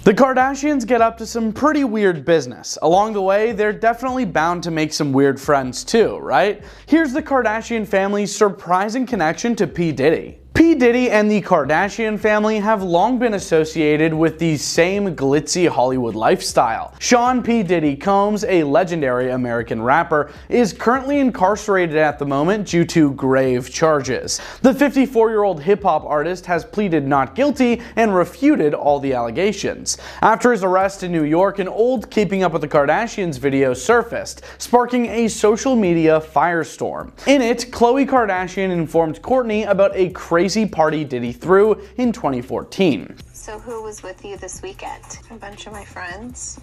The Kardashians get up to some pretty weird business. Along the way, they're definitely bound to make some weird friends too, right? Here's the Kardashian family's surprising connection to P. Diddy. P. Diddy and the Kardashian family have long been associated with the same glitzy Hollywood lifestyle. Sean P. Diddy Combs, a legendary American rapper, is currently incarcerated at the moment due to grave charges. The 54-year-old hip-hop artist has pleaded not guilty and refuted all the allegations. After his arrest in New York, an old Keeping Up with the Kardashians video surfaced, sparking a social media firestorm. In it, Khloe Kardashian informed Kourtney about a crazy party Diddy threw in 2014. So who was with you this weekend? A bunch of my friends.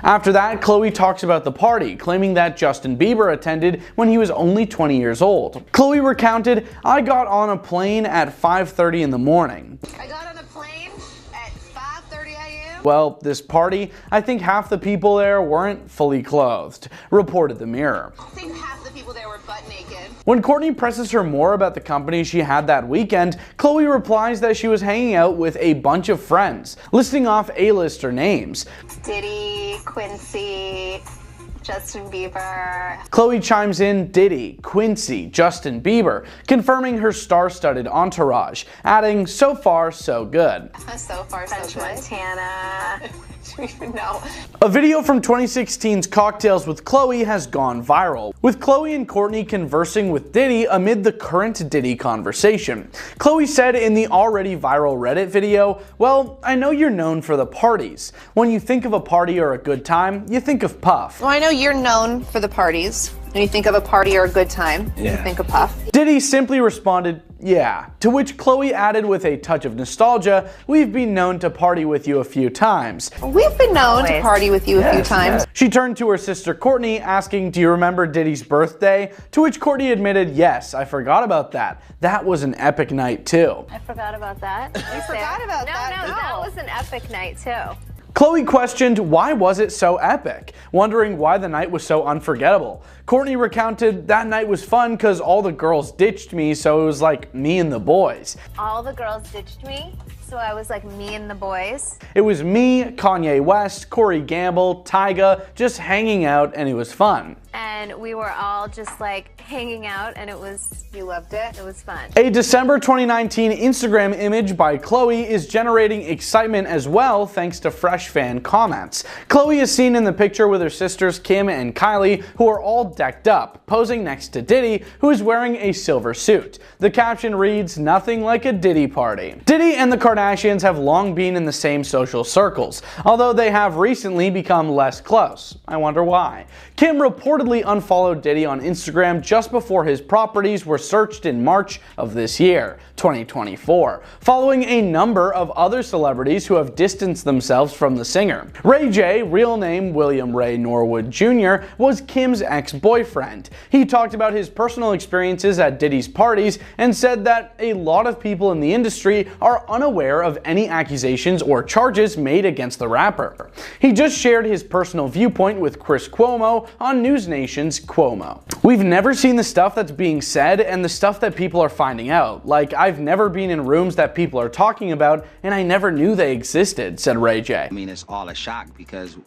After that, Khloe talks about the party, claiming that Justin Bieber attended when he was only 20 years old. Khloe recounted, "I got on a plane at 5:30 in the morning. I got on a plane at 5:30 a.m. Well, this party, I think half the people there weren't fully clothed," reported the Mirror. I think half the people there were butt naked. When Kourtney presses her more about the company she had that weekend, Khloe replies that she was hanging out with a bunch of friends, listing off A-lister names. Diddy, Quincy, Justin Bieber. Khloe chimes in Diddy, Quincy, Justin Bieber, confirming her star-studded entourage, adding, "So far, so good." So far, so French good. Montana. Do you even know? A video from 2016's Cocktails with Khloe has gone viral, with Khloe and Kourtney conversing with Diddy amid the current Diddy conversation. Khloe said in the already viral Reddit video, "Well, I know you're known for the parties. When you think of a party or a good time, you think of Puff." Well, I know you're known for the parties. When you think of a party or a good time, you think of Puff. Diddy simply responded, "Yeah," to which Khloe added with a touch of nostalgia, "We've been known to party with you a few times." We've been known to Always. party with you a few times. She turned to her sister Kourtney, asking, "Do you remember Diddy's birthday?" To which Kourtney admitted, "Yes, I forgot about that. That was an epic night too." I forgot about that. You forgot about that? No, that was an epic night too. Khloe questioned why was it so epic, wondering why the night was so unforgettable. Kourtney recounted, "That night was fun because all the girls ditched me, so it was like me and the boys. All the girls ditched me, so I was like me and the boys. It was me, Kanye West, Corey Gamble, Tyga, just hanging out, and it was fun." And we were all just like hanging out, and You loved it? it was fun. A December 2019 Instagram image by Khloe is generating excitement as well thanks to fresh fan comments. Khloe is seen in the picture with her sisters Kim and Kylie, who are all decked up, posing next to Diddy, who is wearing a silver suit. The caption reads, "Nothing like a Diddy party." Diddy and the Kardashians have long been in the same social circles, although they have recently become less close. I wonder why. Kim reportedly unfollowed Diddy on Instagram just before his properties were searched in March of this year, 2024, following a number of other celebrities who have distanced themselves from the singer. Ray J, real name William Ray Norwood Jr., was Kim's ex-boyfriend. He talked about his personal experiences at Diddy's parties and said that a lot of people in the industry are unaware of any accusations or charges made against the rapper. He just shared his personal viewpoint with Chris Cuomo on News Nation's Cuomo. "We've never seen the stuff that's being said and the stuff that people are finding out. Like, I've never been in rooms that people are talking about and I never knew they existed," said Ray J. I mean, it's all a shock because,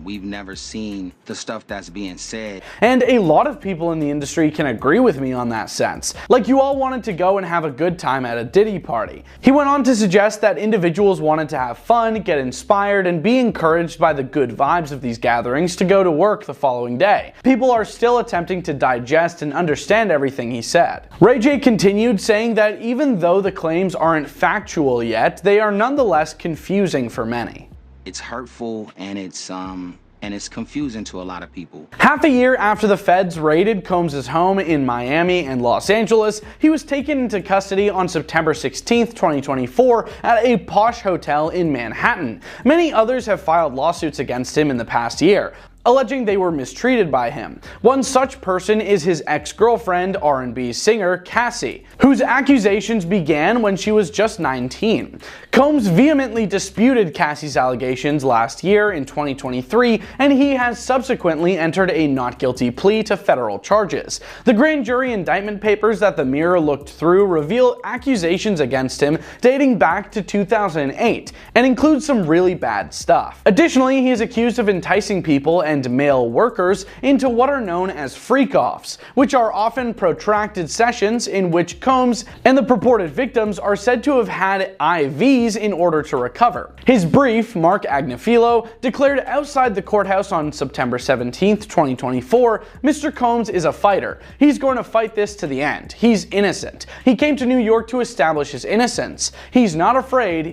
we've never seen the stuff that's being said. And a lot of people in the industry can agree with me on that sense. Like, you all wanted to go and have a good time at a Diddy party. He went on to suggest that individuals wanted to have fun, get inspired, and be encouraged by the good vibes of these gatherings to go to work the following day. People are still attempting to digest and understand everything he said. Ray J continued, saying that even though the claims aren't factual yet, they are nonetheless confusing for many. It's hurtful and it's confusing to a lot of people. Half a year after the feds raided Combs' home in Miami and Los Angeles, he was taken into custody on September 16, 2024 at a posh hotel in Manhattan. Many others have filed lawsuits against him in the past year. alleging they were mistreated by him. One such person is his ex-girlfriend, R&B singer Cassie, whose accusations began when she was just 19. Combs vehemently disputed Cassie's allegations last year in 2023, and he has subsequently entered a not guilty plea to federal charges. The grand jury indictment papers that the Mirror looked through reveal accusations against him dating back to 2008 and include some really bad stuff. Additionally, he is accused of enticing people and male workers into what are known as freak-offs, which are often protracted sessions in which Combs and the purported victims are said to have had IVs in order to recover. His brief, Mark Agnifilo, declared outside the courthouse on September 17, 2024, "Mr. Combs is a fighter. He's going to fight this to the end. He's innocent. He came to New York to establish his innocence. He's not afraid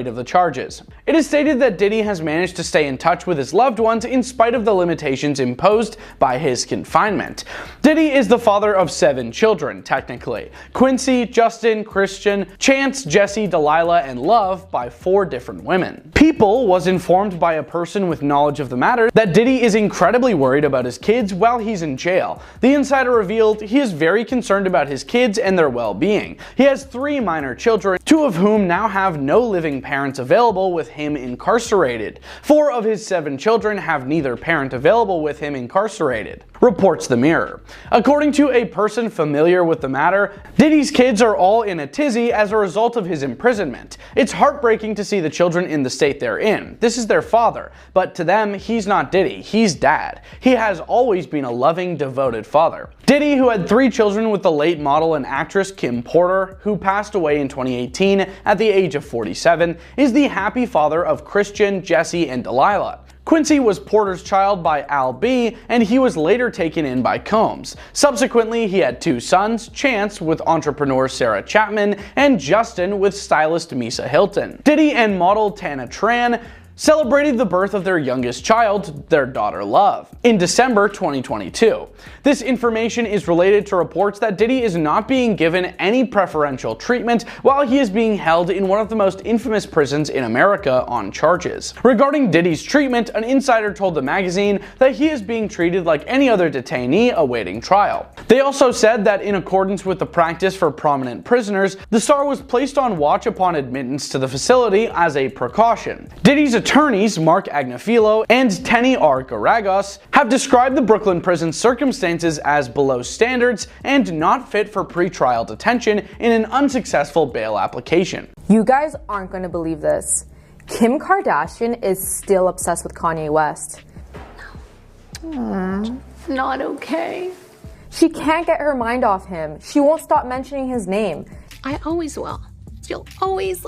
of the charges." It is stated that Diddy has managed to stay in touch with his loved ones in spite of the limitations imposed by his confinement. Diddy is the father of 7 children, technically: Quincy, Justin, Christian, Chance, Jesse, Delilah, and Love, by 4 different women. People was informed by a person with knowledge of the matter that Diddy is incredibly worried about his kids while he's in jail. The insider revealed he is very concerned about his kids and their well-being. He has 3 minor children, 2 of whom now have no living parents available with him incarcerated. 4 of his 7 children have neither parent available with him incarcerated, reports the Mirror. According to a person familiar with the matter, Diddy's kids are all in a tizzy as a result of his imprisonment. It's heartbreaking to see the children in the state they're in. This is their father, but to them, he's not Diddy, he's dad. He has always been a loving, devoted father. Diddy, who had 3 children with the late model and actress Kim Porter, who passed away in 2018 at the age of 47, is the happy father of Christian, Jesse, and Delilah. Quincy was Porter's child by Al B, and he was later taken in by Combs. Subsequently, he had 2 sons, Chance with entrepreneur Sarah Chapman, and Justin with stylist Misa Hilton. Diddy and model Tana Tran celebrated the birth of their youngest child, their daughter Love, in December 2022. This information is related to reports that Diddy is not being given any preferential treatment while he is being held in one of the most infamous prisons in America on charges. Regarding Diddy's treatment, an insider told the magazine that he is being treated like any other detainee awaiting trial. They also said that in accordance with the practice for prominent prisoners, the star was placed on watch upon admittance to the facility as a precaution. Diddy's attorneys, Mark Agnifilo and Tenny R. Garagos, have described the Brooklyn prison circumstances as below standards and not fit for pretrial detention in an unsuccessful bail application. You guys aren't going to believe this. Kim Kardashian is still obsessed with Kanye West. Not okay. She can't get her mind off him. She won't stop mentioning his name. I always will. You'll always,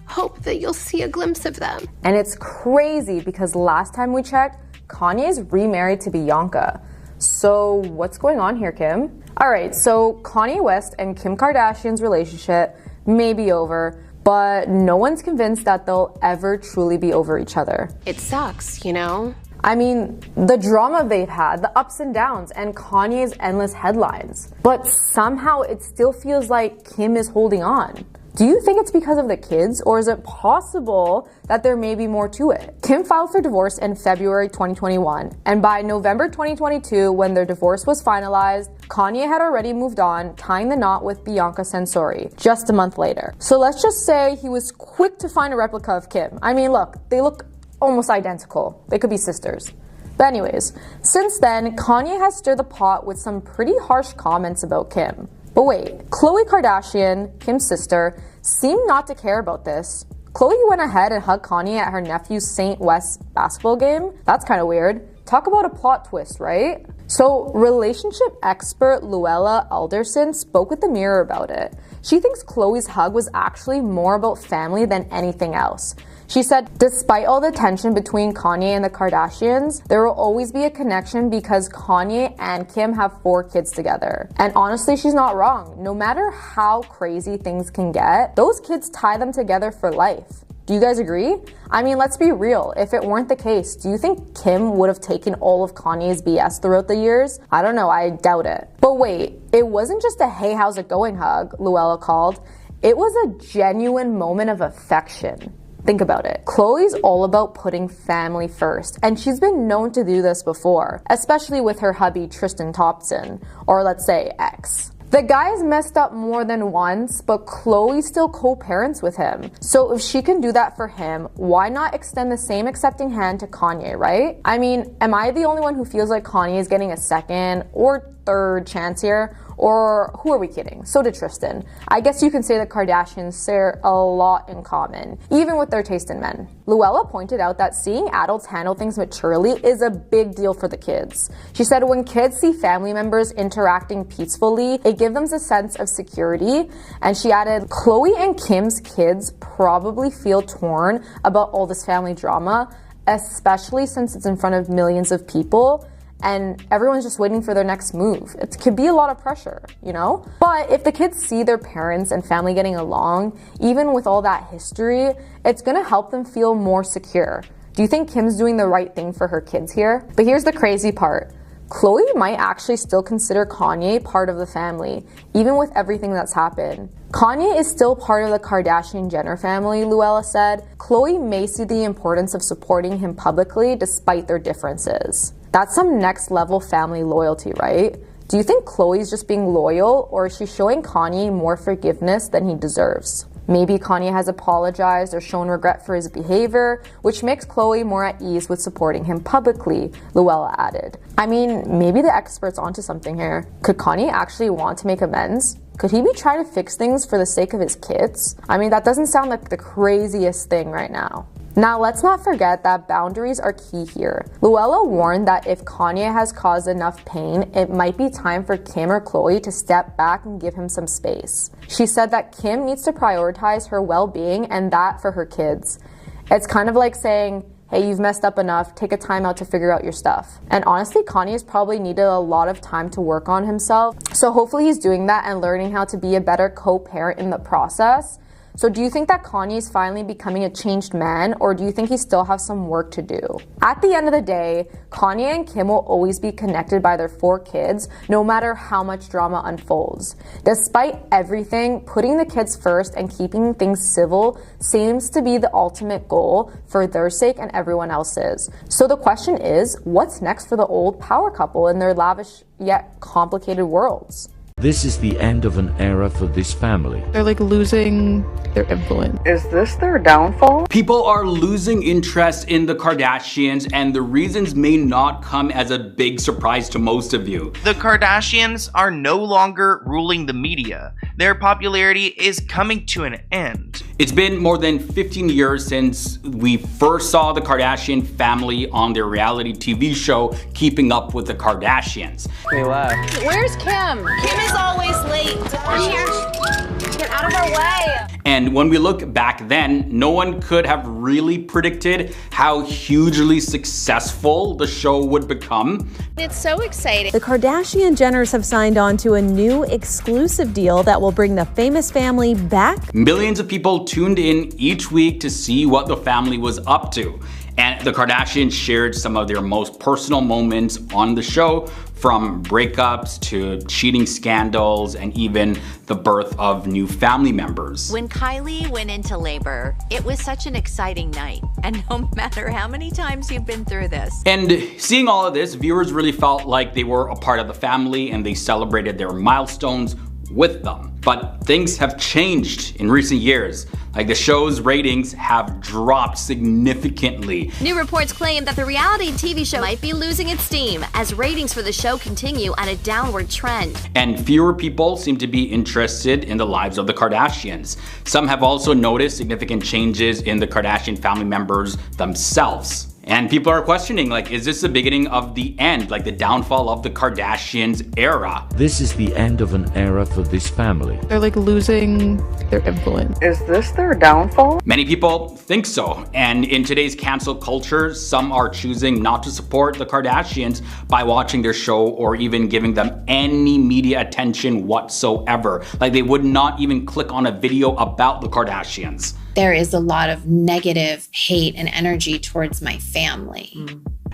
hope that you'll see a glimpse of them. And it's crazy because last time we checked, Kanye is remarried to Bianca. So what's going on here, Kim? Alright, so Kanye West and Kim Kardashian's relationship may be over, but no one's convinced that they'll ever truly be over each other. It sucks, you know? I mean, the drama they've had, the ups and downs, and Kanye's endless headlines. But somehow it still feels like Kim is holding on. Do you think it's because of the kids, or is it possible that there may be more to it? Kim filed for divorce in February 2021, and by November 2022, when their divorce was finalized, Kanye had already moved on, tying the knot with Bianca Censori just a month later. So let's just say he was quick to find a replica of Kim. I mean, look, they look almost identical. They could be sisters. But anyways, since then, Kanye has stirred the pot with some pretty harsh comments about Kim. But wait, Khloe Kardashian, Kim's sister, seemed not to care about this. Khloe went ahead and hugged Kanye at her nephew's St. West basketball game. That's kind of weird. Talk about a plot twist, right? So, relationship expert Luella Alderson spoke with the Mirror about it. She thinks Khloe's hug was actually more about family than anything else. She said, despite all the tension between Kanye and the Kardashians, there will always be a connection because Kanye and Kim have 4 kids together. And honestly, she's not wrong. No matter how crazy things can get, those kids tie them together for life. Do you guys agree? I mean, let's be real. If it weren't the case, do you think Kim would have taken all of Kanye's BS throughout the years? I don't know, I doubt it. But wait, it wasn't just a hey, how's it going hug Luella called. It was a genuine moment of affection. Think about it. Khloe's all about putting family first, and she's been known to do this before, especially with her hubby Tristan Thompson, or let's say ex. The guy's messed up more than once, but Khloe still co-parents with him. So if she can do that for him, why not extend the same accepting hand to Kanye, right? I mean, am I the only one who feels like Kanye is getting a second or third chance here? Or who are we kidding? So did Tristan. I guess you can say the Kardashians share a lot in common, even with their taste in men. Luella pointed out that seeing adults handle things maturely is a big deal for the kids. She said when kids see family members interacting peacefully, it gives them a sense of security. And she added, Khloe and Kim's kids probably feel torn about all this family drama, especially since it's in front of millions of people and everyone's just waiting for their next move. It could be a lot of pressure, you know? But if the kids see their parents and family getting along, even with all that history, it's gonna help them feel more secure. Do you think Kim's doing the right thing for her kids here? But here's the crazy part. Khloe might actually still consider Kanye part of the family, even with everything that's happened. Kanye is still part of the Kardashian-Jenner family, Luella said. Khloe may see the importance of supporting him publicly despite their differences. That's some next level family loyalty, right? Do you think Khloe's just being loyal, or is she showing Kanye more forgiveness than he deserves? Maybe Kanye has apologized or shown regret for his behavior, which makes Khloe more at ease with supporting him publicly, Luella added. I mean, maybe the expert's onto something here. Could Kanye actually want to make amends? Could he be trying to fix things for the sake of his kids? I mean, that doesn't sound like the craziest thing right now. Now, let's not forget that boundaries are key here. Luella warned that if Kanye has caused enough pain, it might be time for Kim or Khloe to step back and give him some space. She said that Kim needs to prioritize her well-being and that for her kids. It's kind of like saying, hey, you've messed up enough, take a time out to figure out your stuff. And honestly, Kanye's probably needed a lot of time to work on himself. So hopefully he's doing that and learning how to be a better co-parent in the process. So do you think that Kanye's finally becoming a changed man, or do you think he still has some work to do? At the end of the day, Kanye and Kim will always be connected by their 4 kids, no matter how much drama unfolds. Despite everything, putting the kids first and keeping things civil seems to be the ultimate goal for their sake and everyone else's. So the question is, what's next for the old power couple in their lavish yet complicated worlds? This is the end of an era for this family. They're like losing their influence. Is this their downfall? People are losing interest in the Kardashians, and the reasons may not come as a big surprise to most of you. The Kardashians are no longer ruling the media. Their popularity is coming to an end. It's been more than 15 years since we first saw the Kardashian family on their reality TV show, Keeping Up with the Kardashians. They left. Where's Kim? Kim is always late. Get out of our way. And when we look back then, no one could have really predicted how hugely successful the show would become. It's so exciting. The Kardashian-Jenners have signed on to a new exclusive deal that will bring the famous family back. Millions of people tuned in each week to see what the family was up to. And the Kardashians shared some of their most personal moments on the show, from breakups to cheating scandals and even the birth of new family members. When Kylie went into labor, it was such an exciting night. And no matter how many times you've been through this. And seeing all of this, viewers really felt like they were a part of the family and they celebrated their milestones with them. But things have changed in recent years. Like, the show's ratings have dropped significantly. New reports claim that the reality TV show might be losing its steam as ratings for the show continue on a downward trend. And fewer people seem to be interested in the lives of the Kardashians. Some have also noticed significant changes in the Kardashian family members themselves. And people are questioning, like, is this the beginning of the end, like the downfall of the Kardashians era? This is the end of an era for this family. They're like losing their influence. Is this their downfall? Many people think so. And in today's cancel culture, some are choosing not to support the Kardashians by watching their show or even giving them any media attention whatsoever. Like, they would not even click on a video about the Kardashians. There is a lot of negative hate and energy towards my family.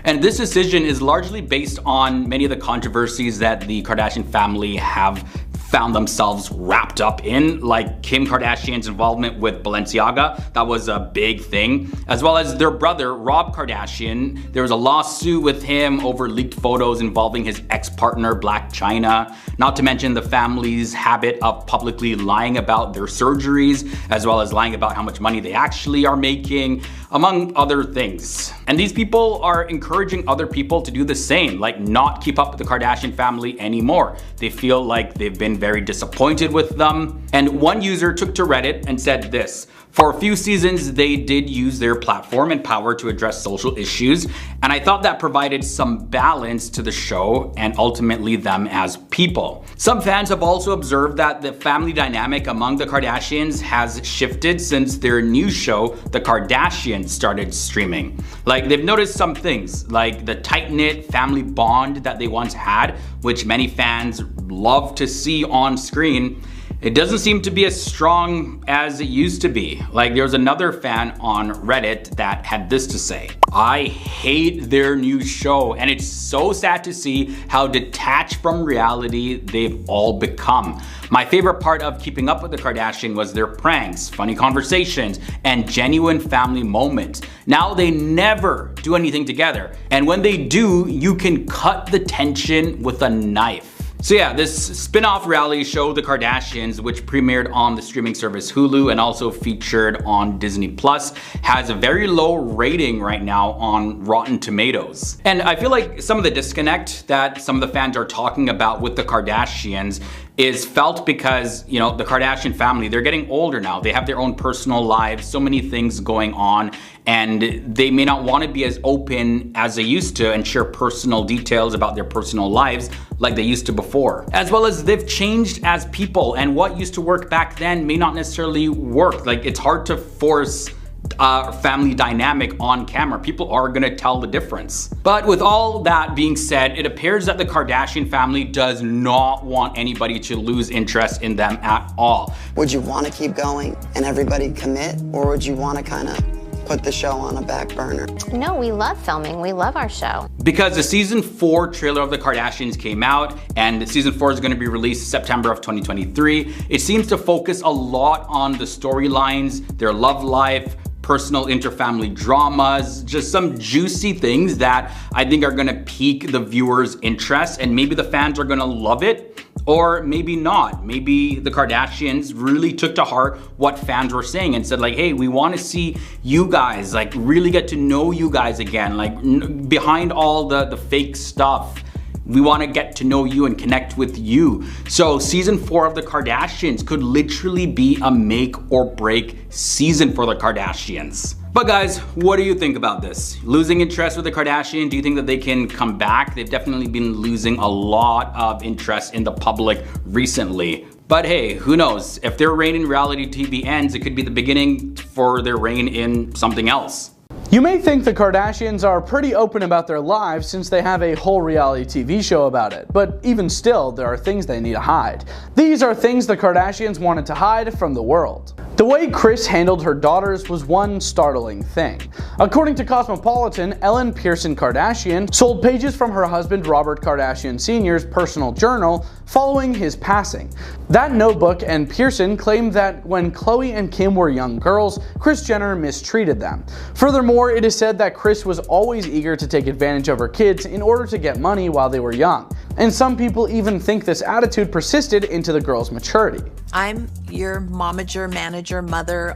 And this decision is largely based on many of the controversies that the Kardashian family have found themselves wrapped up in, like Kim Kardashian's involvement with Balenciaga. That was a big thing. As well as their brother, Rob Kardashian. There was a lawsuit with him over leaked photos involving his ex-partner, Blac Chyna. Not to mention the family's habit of publicly lying about their surgeries, as well as lying about how much money they actually are making, among other things. And these people are encouraging other people to do the same, like not keep up with the Kardashian family anymore. They feel like they've been very disappointed with them. And one user took to Reddit and said this: for a few seasons, they did use their platform and power to address social issues, and I thought that provided some balance to the show and ultimately them as people. Some fans have also observed that the family dynamic among the Kardashians has shifted since their new show, The Kardashians, started streaming. Like, they've noticed some things, like the tight-knit family bond that they once had, which many fans love to see on screen. It doesn't seem to be as strong as it used to be. Like, there was another fan on Reddit that had this to say: I hate their new show, and it's so sad to see how detached from reality they've all become. My favorite part of keeping up with the Kardashians was their pranks, funny conversations, and genuine family moments. Now they never do anything together, and when they do, you can cut the tension with a knife. So yeah, this spin-off reality show, The Kardashians, which premiered on the streaming service Hulu and also featured on Disney Plus, has a very low rating right now on Rotten Tomatoes. And I feel like some of the disconnect that some of the fans are talking about with the Kardashians is felt because, you know, the Kardashian family, they're getting older now. They have their own personal lives, so many things going on, and they may not want to be as open as they used to and share personal details about their personal lives like they used to before. As well as they've changed as people, and what used to work back then may not necessarily work. Like, it's hard to force family dynamic on camera. People are gonna tell the difference. But with all that being said, it appears that the Kardashian family does not want anybody to lose interest in them at all. Would you want to keep going and everybody commit, or would you want to kind of put the show on a back burner? No, we love filming. We love our show. Because the season 4 trailer of the Kardashians came out, and season 4 is going to be released September of 2023. It seems to focus a lot on the storylines, their love life, personal interfamily dramas, just some juicy things that I think are gonna pique the viewers' interest, and maybe the fans are gonna love it, or maybe not. Maybe the Kardashians really took to heart what fans were saying and said, like, hey, we wanna see you guys, like, really get to know you guys again, like, behind all the fake stuff. We want to get to know you and connect with you. So season 4 of the Kardashians could literally be a make or break season for the Kardashians. But guys, what do you think about this? Losing interest with the Kardashians? Do you think that they can come back? They've definitely been losing a lot of interest in the public recently. But hey, who knows? If their reign in reality TV ends, it could be the beginning for their reign in something else. You may think the Kardashians are pretty open about their lives since they have a whole reality TV show about it, but even still, there are things they need to hide. These are things the Kardashians wanted to hide from the world. The way Kris handled her daughters was one startling thing. According to Cosmopolitan, Ellen Pearson Kardashian sold pages from her husband Robert Kardashian Sr.'s personal journal following his passing. That notebook and Pearson claimed that when Khloe and Kim were young girls, Kris Jenner mistreated them. Furthermore, it is said that Kris was always eager to take advantage of her kids in order to get money while they were young. And some people even think this attitude persisted into the girls' maturity. I'm your momager, manager, mother,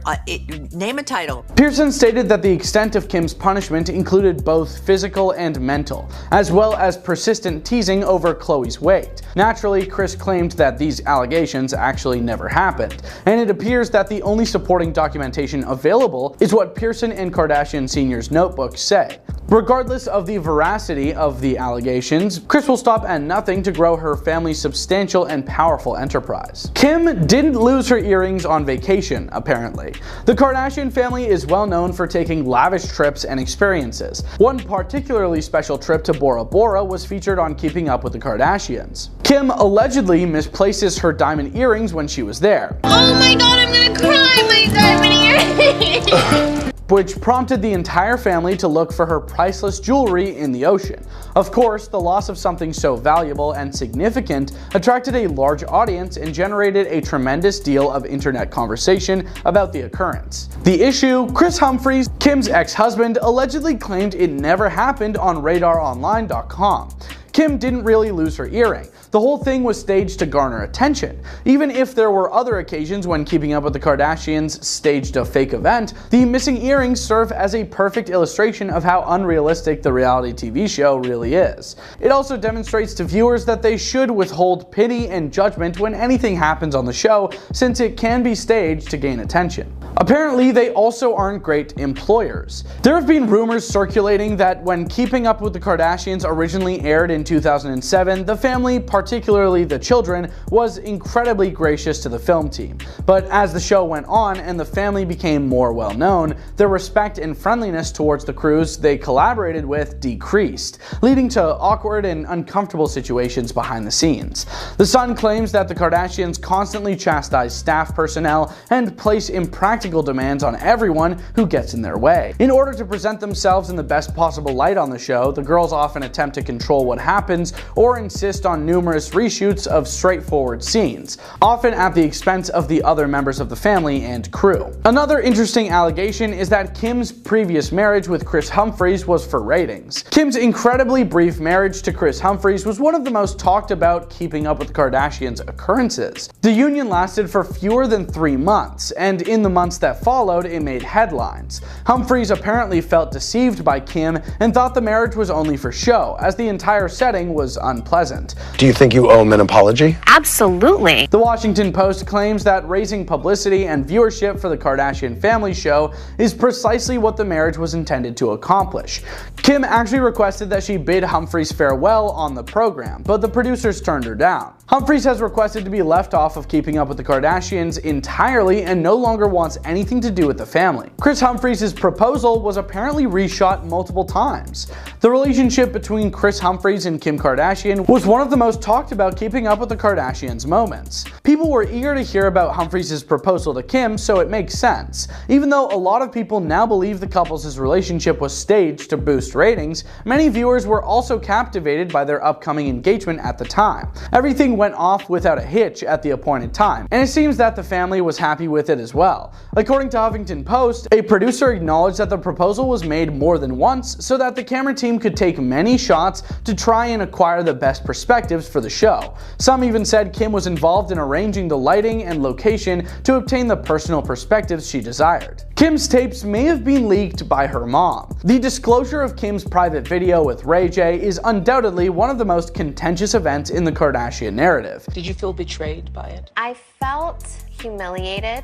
name a title. Pearson stated that the extent of Kim's punishment included both physical and mental, as well as persistent teasing over Khloe's weight. Naturally, Kris claimed that these allegations actually never happened, and it appears that the only supporting documentation available is what Pearson and Kardashian Sr.'s notebooks say. Regardless of the veracity of the allegations, Kris will stop at nothing to grow her family's substantial and powerful enterprise. Kim didn't lose her earrings on vacation, apparently. The Kardashian family is well known for taking lavish trips and experiences. One particularly special trip to Bora Bora was featured on Keeping Up with the Kardashians. Kim allegedly misplaces her diamond earrings when she was there. Oh my god, I'm gonna cry, my diamond earrings! which prompted the entire family to look for her priceless jewelry in the ocean. Of course, the loss of something so valuable and significant attracted a large audience and generated a tremendous deal of internet conversation about the occurrence. The issue: Kris Humphries, Kim's ex-husband, allegedly claimed it never happened on RadarOnline.com. Kim didn't really lose her earring. The whole thing was staged to garner attention. Even if there were other occasions when Keeping Up with the Kardashians staged a fake event, the missing earrings serve as a perfect illustration of how unrealistic the reality TV show really is. It also demonstrates to viewers that they should withhold pity and judgment when anything happens on the show, since it can be staged to gain attention. Apparently, they also aren't great employers. There have been rumors circulating that when Keeping Up with the Kardashians originally aired in 2007, the family, particularly the children, was incredibly gracious to the film team. But as the show went on and the family became more well known, their respect and friendliness towards the crews they collaborated with decreased, leading to awkward and uncomfortable situations behind the scenes. The Sun claims that the Kardashians constantly chastise staff personnel and place impractical demands on everyone who gets in their way. In order to present themselves in the best possible light on the show, the girls often attempt to control what happens or insist on numerous reshoots of straightforward scenes, often at the expense of the other members of the family and crew. Another interesting allegation is that Kim's previous marriage with Kris Humphries was for ratings. Kim's incredibly brief marriage to Kris Humphries was one of the most talked about Keeping Up with the Kardashians occurrences. The union lasted for fewer than 3 months, and in the months that followed, it made headlines. Humphries apparently felt deceived by Kim and thought the marriage was only for show, as the entire setting was unpleasant. Do you think you owe him an apology? Absolutely. The Washington Post claims that raising publicity and viewership for the Kardashian family show is precisely what the marriage was intended to accomplish. Kim actually requested that she bid Humphries farewell on the program, but the producers turned her down. Humphries has requested to be left off of Keeping Up with the Kardashians entirely and no longer wants anything to do with the family. Kris Humphries' proposal was apparently reshot multiple times. The relationship between Kris Humphries and Kim Kardashian was one of the most talked about Keeping Up with the Kardashians moments. People were eager to hear about Humphries' proposal to Kim, so it makes sense. Even though a lot of people now believe the couple's relationship was staged to boost ratings, many viewers were also captivated by their upcoming engagement at the time. Everything went off without a hitch at the appointed time, and it seems that the family was happy with it as well. According to Huffington Post, a producer acknowledged that the proposal was made more than once so that the camera team could take many shots to try and acquire the best perspectives for the show. Some even said Kim was involved in arranging the lighting and location to obtain the personal perspectives she desired. Kim's tapes may have been leaked by her mom. The disclosure of Kim's private video with Ray J is undoubtedly one of the most contentious events in the Kardashian narrative. Did you feel betrayed by it? I felt humiliated.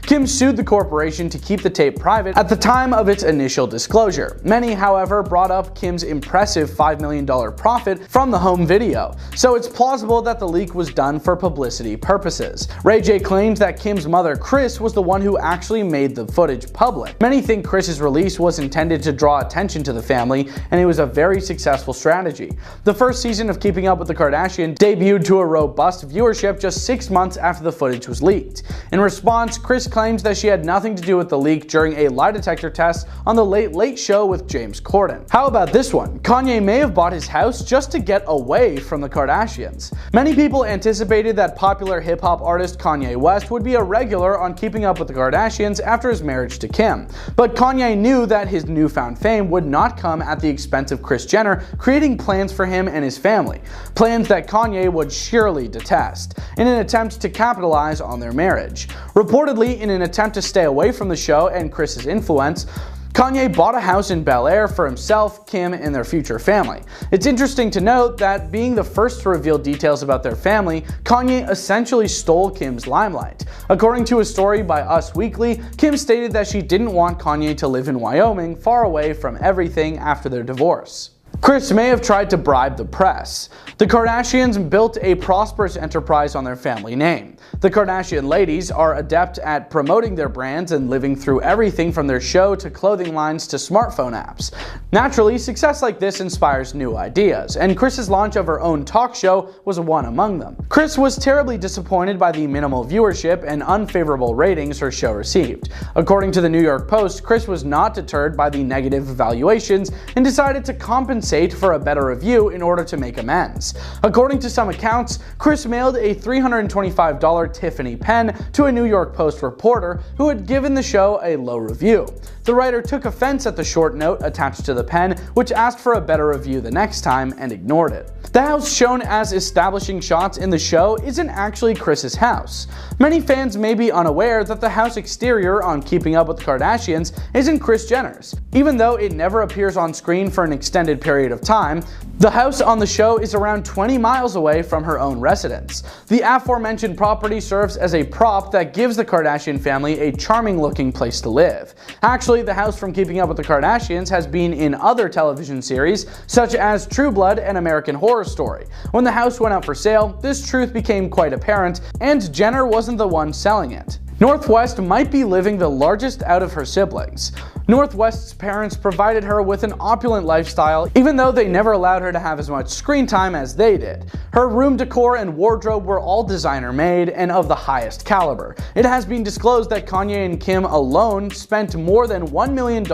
Kim sued the corporation to keep the tape private at the time of its initial disclosure. Many, however, brought up Kim's impressive $5 million profit from the home video, so it's plausible that the leak was done for publicity purposes. Ray J claims that Kim's mother, Kris, was the one who actually made the footage public. Many think Kris's release was intended to draw attention to the family, and it was a very successful strategy. The first season of Keeping Up with the Kardashians debuted to a robust viewership just 6 months after the footage was leaked. In response, Kris claims that she had nothing to do with the leak during a lie detector test on the Late Late Show with James Corden. How about this one? Kanye may have bought his house just to get away from the Kardashians. Many people anticipated that popular hip-hop artist Kanye West would be a regular on Keeping Up with the Kardashians after his marriage to Kim. But Kanye knew that his newfound fame would not come at the expense of Kris Jenner creating plans for him and his family. Plans that Kanye would surely detest, in an attempt to capitalize on their marriage. Reportedly, in an attempt to stay away from the show and Kris's influence, Kanye bought a house in Bel Air for himself, Kim, and their future family. It's interesting to note that being the first to reveal details about their family, Kanye essentially stole Kim's limelight. According to a story by Us Weekly, Kim stated that she didn't want Kanye to live in Wyoming, far away from everything after their divorce. Kris may have tried to bribe the press. The Kardashians built a prosperous enterprise on their family name. The Kardashian ladies are adept at promoting their brands and living through everything from their show to clothing lines to smartphone apps. Naturally, success like this inspires new ideas, and Kris's launch of her own talk show was one among them. Kris was terribly disappointed by the minimal viewership and unfavorable ratings her show received. According to the New York Post, Kris was not deterred by the negative evaluations and decided to compensate for a better review in order to make amends. According to some accounts, Kris mailed a $325 Tiffany pen to a New York Post reporter who had given the show a low review. The writer took offense at the short note attached to the pen, which asked for a better review the next time and ignored it. The house shown as establishing shots in the show isn't actually Kris's house. Many fans may be unaware that the house exterior on Keeping Up with the Kardashians isn't Kris Jenner's. Even though it never appears on screen for an extended period of time, the house on the show is around 20 miles away from her own residence. The aforementioned property serves as a prop that gives the Kardashian family a charming looking place to live. Actually, the house from Keeping Up with the Kardashians has been in other television series such as True Blood and American Horror Story. When the house went out for sale, this truth became quite apparent, and Jenner wasn't the one selling it. North West might be living the largest out of her siblings. North West's parents provided her with an opulent lifestyle, even though they never allowed her to have as much screen time as they did. Her room decor and wardrobe were all designer made and of the highest caliber. It has been disclosed that Kanye and Kim alone spent more than $1 million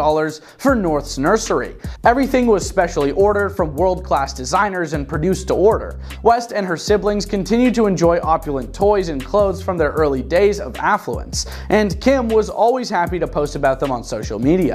for North's nursery. Everything was specially ordered from world-class designers and produced to order. West and her siblings continue to enjoy opulent toys and clothes from their early days of affluence, and Kim was always happy to post about them on social media.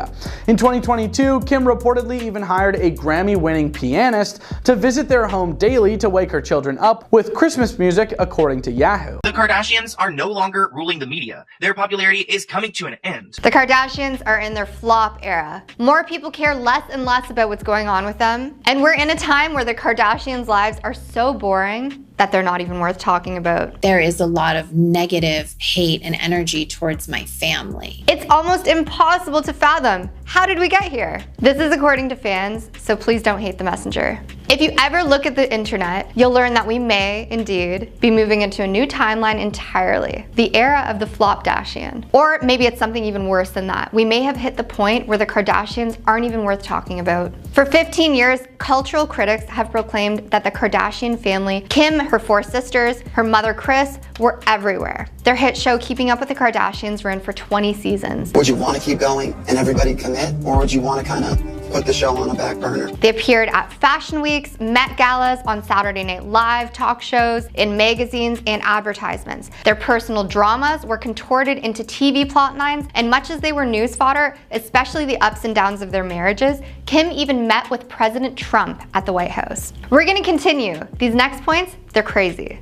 In 2022, Kim reportedly even hired a Grammy-winning pianist to visit their home daily to wake her children up with Christmas music, according to Yahoo. The Kardashians are no longer ruling the media. Their popularity is coming to an end. The Kardashians are in their flop era. More people care less and less about what's going on with them. And we're in a time where the Kardashians' lives are so boring that they're not even worth talking about. There is a lot of negative hate and energy towards my family. It's almost impossible to fathom. How did we get here? This is according to fans, so please don't hate the messenger. If you ever look at the internet, you'll learn that we may, indeed, be moving into a new timeline entirely. The era of the Flopdashian. Or maybe it's something even worse than that. We may have hit the point where the Kardashians aren't even worth talking about. For 15 years, cultural critics have proclaimed that the Kardashian family, Kim, her 4 sisters, her mother Kris, were everywhere. Their hit show Keeping Up with the Kardashians ran for 20 seasons. Would you want to keep going and everybody commit, or would you want to kind of put the show on a back burner? They appeared at fashion weeks, Met galas, on Saturday Night Live talk shows, in magazines and advertisements. Their personal dramas were contorted into TV plot lines, and much as they were news fodder, especially the ups and downs of their marriages, Kim even met with President Trump at the White House. We're gonna continue. These next points, they're crazy.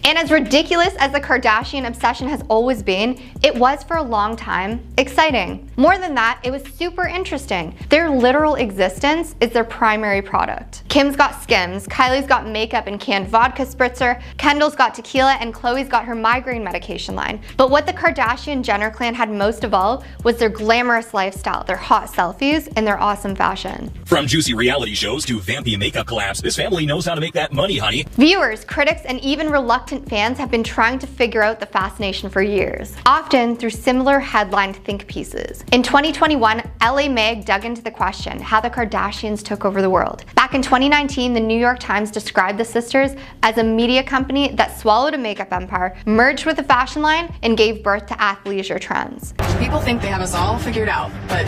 And as ridiculous as the Kardashian obsession has always been, it was for a long time exciting. More than that, it was super interesting. Their literal existence is their primary product. Kim's got Skims, Kylie's got makeup and canned vodka spritzer, Kendall's got tequila, and Khloe's got her migraine medication line. But what the Kardashian-Jenner clan had most of all was their glamorous lifestyle, their hot selfies, and their awesome fashion. From juicy reality shows to vampy makeup collabs, this family knows how to make that money, honey. Viewers, critics, and even reluctant fans have been trying to figure out the fascination for years, often through similar headlined think pieces. In 2021, LA Mag dug into the question how the Kardashians took over the world. Back in 2019, the New York Times described the sisters as a media company that swallowed a makeup empire, merged with a fashion line, and gave birth to athleisure trends. People think they have us all figured out, but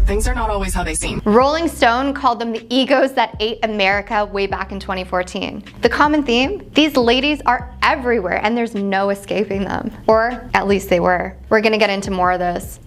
things are not always how they seem. Rolling Stone called them the egos that ate America way back in 2014. The common theme? These ladies are everywhere and there's no escaping them. Or at least they were. We're gonna get into more of this.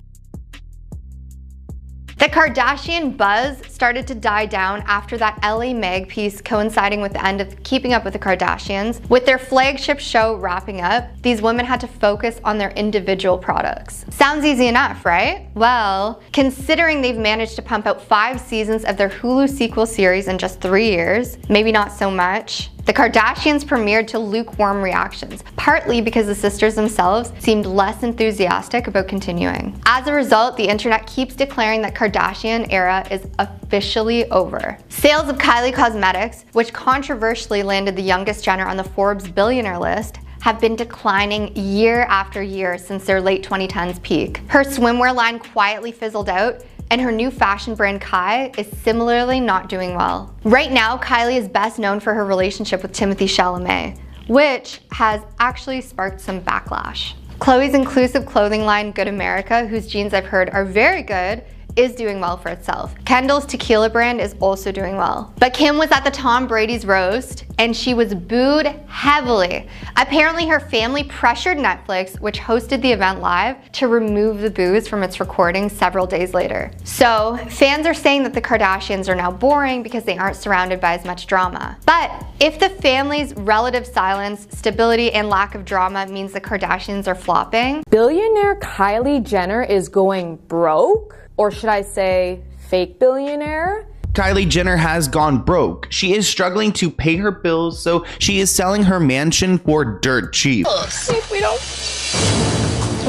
The Kardashian buzz started to die down after that LA Mag piece coinciding with the end of Keeping Up with the Kardashians. With their flagship show wrapping up, these women had to focus on their individual products. Sounds easy enough, right? Well, considering they've managed to pump out 5 seasons of their Hulu sequel series in just 3 years, maybe not so much. The Kardashians premiered to lukewarm reactions, partly because the sisters themselves seemed less enthusiastic about continuing. As a result, the internet keeps declaring that Kardashian era is officially over. Sales of Kylie Cosmetics, which controversially landed the youngest Jenner on the Forbes billionaire list, have been declining year after year since their late 2010s peak. Her swimwear line quietly fizzled out, and her new fashion brand Kai is similarly not doing well. Right now, Kylie is best known for her relationship with Timothée Chalamet, which has actually sparked some backlash. Khloe's inclusive clothing line Good America, whose jeans I've heard are very good, is doing well for itself. Kendall's tequila brand is also doing well. But Kim was at the Tom Brady's roast and she was booed heavily. Apparently her family pressured Netflix, which hosted the event live, to remove the boos from its recording several days later. So fans are saying that the Kardashians are now boring because they aren't surrounded by as much drama. But if the family's relative silence, stability, and lack of drama means the Kardashians are flopping, billionaire Kylie Jenner is going broke? Or should I say fake billionaire? Kylie Jenner has gone broke. She is struggling to pay her bills, so she is selling her mansion for dirt cheap. If we don't...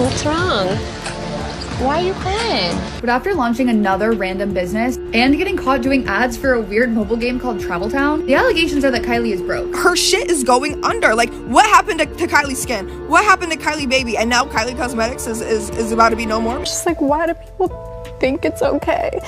What's wrong? Why are you crying? But after launching another random business and getting caught doing ads for a weird mobile game called Travel Town, the allegations are that Kylie is broke. Her shit is going under. Like, what happened to Kylie Skin? What happened to Kylie Baby? And now Kylie Cosmetics is about to be no more? Just like, why do people think it's okay?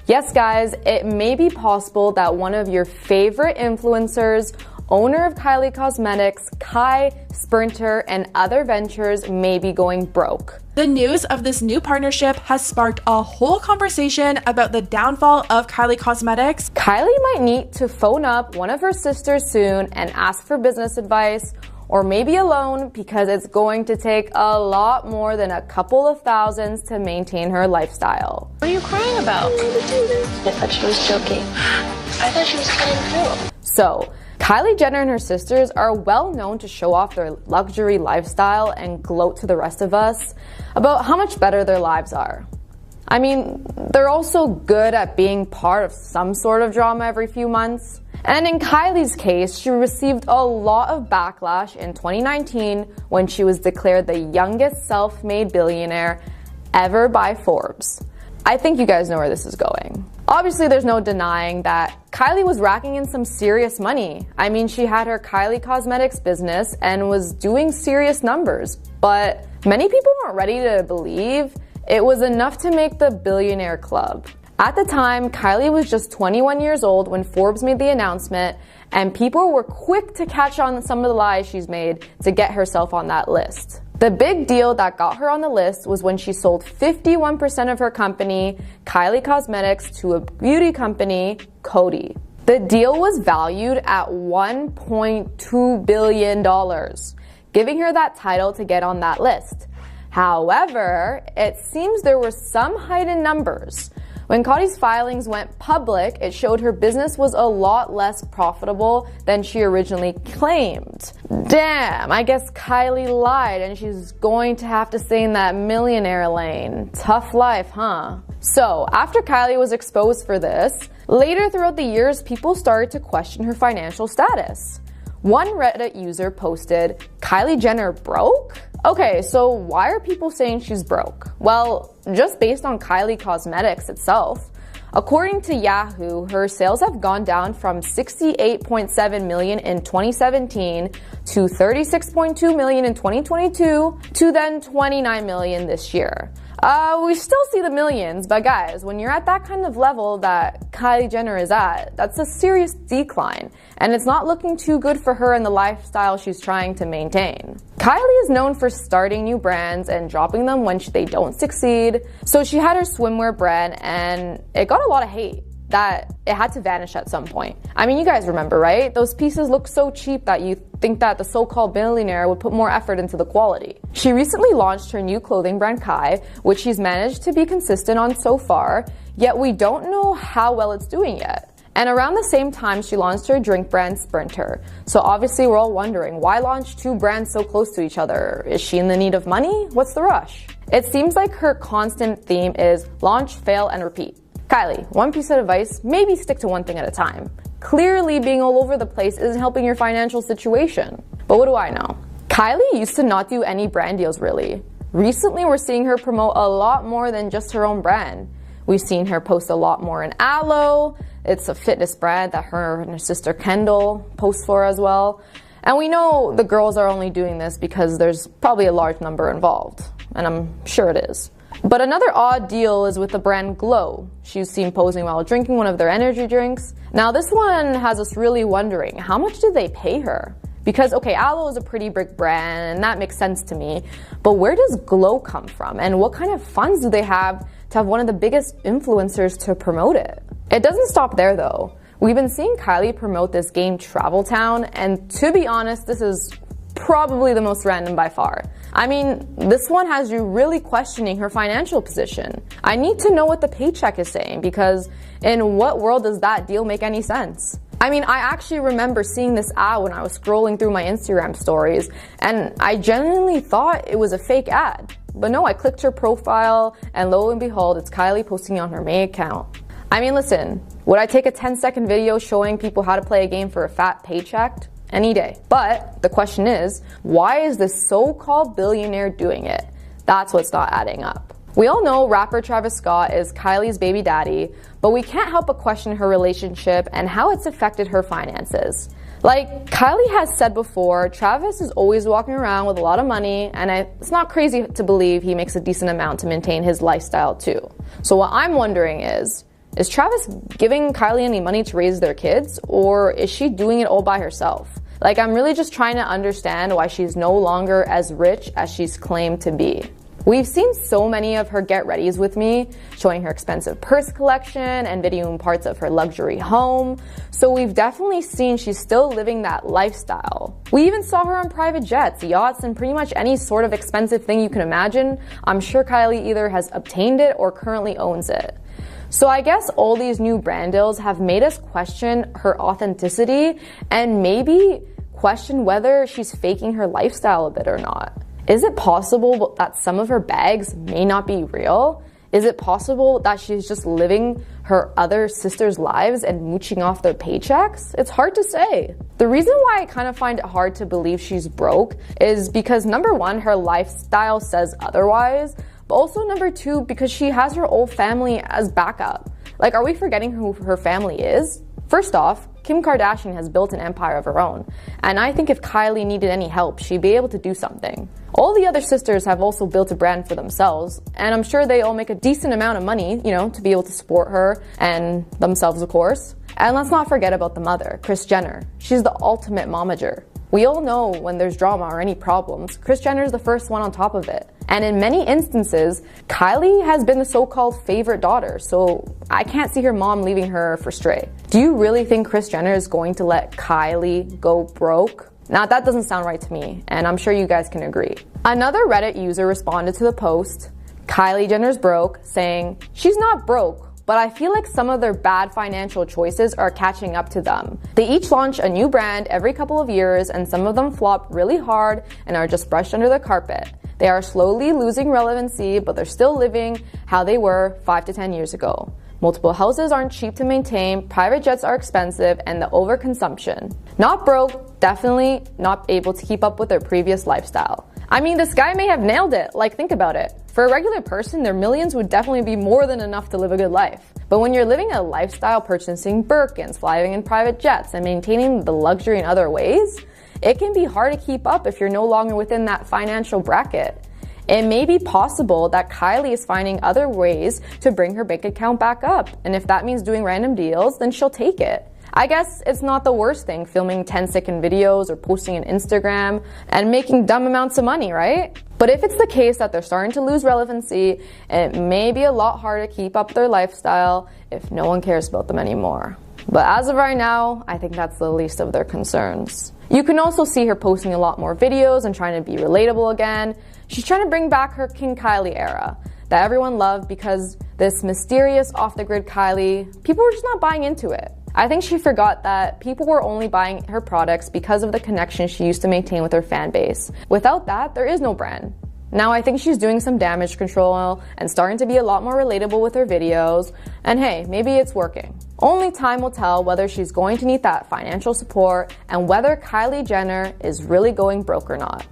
Yes, guys, it may be possible that one of your favorite influencers, owner of Kylie Cosmetics, Kai, Sprinter, and other ventures may be going broke. The news of this new partnership has sparked a whole conversation about the downfall of Kylie Cosmetics. Kylie might need to phone up one of her sisters soon and ask for business advice, or maybe a loan, because it's going to take a lot more than a couple of thousands to maintain her lifestyle. What are you crying about? I thought she was joking. I thought she was kidding too. So, Kylie Jenner and her sisters are well known to show off their luxury lifestyle and gloat to the rest of us about how much better their lives are. I mean, they're also good at being part of some sort of drama every few months. And in Kylie's case, she received a lot of backlash in 2019 when she was declared the youngest self-made billionaire ever by Forbes. I think you guys know where this is going. Obviously, there's no denying that Kylie was racking in some serious money. I mean, she had her Kylie Cosmetics business and was doing serious numbers, but many people weren't ready to believe it was enough to make the billionaire club. At the time, Kylie was just 21 years old when Forbes made the announcement, and people were quick to catch on some of the lies she's made to get herself on that list. The big deal that got her on the list was when she sold 51% of her company, Kylie Cosmetics, to a beauty company, Coty. The deal was valued at $1.2 billion, giving her that title to get on that list. However, it seems there were some hidden numbers. When Coty's filings went public, it showed her business was a lot less profitable than she originally claimed. Damn, I guess Kylie lied and she's going to have to stay in that millionaire lane. Tough life, huh? So, after Kylie was exposed for this, later throughout the years, people started to question her financial status. One Reddit user posted, "Kylie Jenner broke?" Okay, so why are people saying she's broke? Well, just based on Kylie Cosmetics itself. According to Yahoo, her sales have gone down from $68.7 million in 2017 to $36.2 million in 2022 to then $29 million this year. We still see the millions, but guys, when you're at that kind of level that Kylie Jenner is at, that's a serious decline, and it's not looking too good for her and the lifestyle she's trying to maintain. Kylie is known for starting new brands and dropping them when they don't succeed. So she had her swimwear brand and it got a lot of hate that it had to vanish at some point. I mean, you guys remember, right? Those pieces look so cheap that you think that the so-called billionaire would put more effort into the quality. She recently launched her new clothing brand Kai, which she's managed to be consistent on so far, yet we don't know how well it's doing yet. And around the same time, she launched her drink brand Sprinter. So obviously we're all wondering, why launch two brands so close to each other? Is she in the need of money? What's the rush? It seems like her constant theme is launch, fail, and repeat. Kylie, one piece of advice, maybe stick to one thing at a time. Clearly being all over the place isn't helping your financial situation. But what do I know? Kylie used to not do any brand deals really. Recently we're seeing her promote a lot more than just her own brand. We've seen her post a lot more in Aloe. It's a fitness brand that her and her sister Kendall post for as well. And we know the girls are only doing this because there's probably a large number involved. And I'm sure it is. But another odd deal is with the brand Glow. She's seen posing while drinking one of their energy drinks. Now this one has us really wondering, how much did they pay her? Because, okay, Aloe is a pretty big brand, and that makes sense to me. But where does Glow come from? And what kind of funds do they have to have one of the biggest influencers to promote it? It doesn't stop there, though. We've been seeing Kylie promote this game Travel Town, and to be honest, this is probably the most random by far. I mean, this one has you really questioning her financial position. I need to know what the paycheck is saying, because in what world does that deal make any sense? I mean, I actually remember seeing this ad when I was scrolling through my Instagram stories, and I genuinely thought it was a fake ad. But no, I clicked her profile, and lo and behold, it's Kylie posting on her main account. I mean, listen, would I take a 10-second video showing people how to play a game for a fat paycheck? Any day. But the question is, why is this so-called billionaire doing it? That's what's not adding up. We all know rapper Travis Scott is Kylie's baby daddy, but we can't help but question her relationship and how it's affected her finances. Like Kylie has said before, Travis is always walking around with a lot of money, and it's not crazy to believe he makes a decent amount to maintain his lifestyle too. So what I'm wondering is Travis giving Kylie any money to raise their kids, or is she doing it all by herself? Like, I'm really just trying to understand why she's no longer as rich as she's claimed to be. We've seen so many of her get-readies with me, showing her expensive purse collection and videoing parts of her luxury home. So we've definitely seen she's still living that lifestyle. We even saw her on private jets, yachts, and pretty much any sort of expensive thing you can imagine. I'm sure Kylie either has obtained it or currently owns it. So I guess all these new brand deals have made us question her authenticity and maybe question whether she's faking her lifestyle a bit or not. Is it possible that some of her bags may not be real? Is it possible that she's just living her other sisters' lives and mooching off their paychecks? It's hard to say. The reason why I kind of find it hard to believe she's broke is because number one, her lifestyle says otherwise, but also number two, because she has her whole family as backup. Like, are we forgetting who her family is? First off, Kim Kardashian has built an empire of her own, and I think if Kylie needed any help, she'd be able to do something. All the other sisters have also built a brand for themselves, and I'm sure they all make a decent amount of money, to be able to support her and themselves, of course. And let's not forget about the mother, Kris Jenner. She's the ultimate momager. We all know when there's drama or any problems, Kris Jenner is the first one on top of it. And in many instances, Kylie has been the so-called favorite daughter, so I can't see her mom leaving her for stray. Do you really think Kris Jenner is going to let Kylie go broke? Now that doesn't sound right to me, and I'm sure you guys can agree. Another Reddit user responded to the post, Kylie Jenner's broke, saying, "She's not broke, but I feel like some of their bad financial choices are catching up to them. They each launch a new brand every couple of years, and some of them flop really hard and are just brushed under the carpet. They are slowly losing relevancy, but they're still living how they were 5 to 10 years ago. Multiple houses aren't cheap to maintain, private jets are expensive, and the overconsumption. Not broke, definitely not able to keep up with their previous lifestyle." I mean, this guy may have nailed it. Like, think about it. For a regular person, their millions would definitely be more than enough to live a good life. But when you're living a lifestyle purchasing Birkins, flying in private jets, and maintaining the luxury in other ways, it can be hard to keep up if you're no longer within that financial bracket. It may be possible that Kylie is finding other ways to bring her bank account back up, and if that means doing random deals, then she'll take it. I guess it's not the worst thing filming 10-second videos or posting on Instagram and making dumb amounts of money, right? But if it's the case that they're starting to lose relevancy, it may be a lot harder to keep up their lifestyle if no one cares about them anymore. But as of right now, I think that's the least of their concerns. You can also see her posting a lot more videos and trying to be relatable again. She's trying to bring back her King Kylie era that everyone loved, because this mysterious off-the-grid Kylie, people were just not buying into it. I think she forgot that people were only buying her products because of the connection she used to maintain with her fan base. Without that, there is no brand. Now I think she's doing some damage control and starting to be a lot more relatable with her videos, and hey, maybe it's working. Only time will tell whether she's going to need that financial support and whether Kylie Jenner is really going broke or not.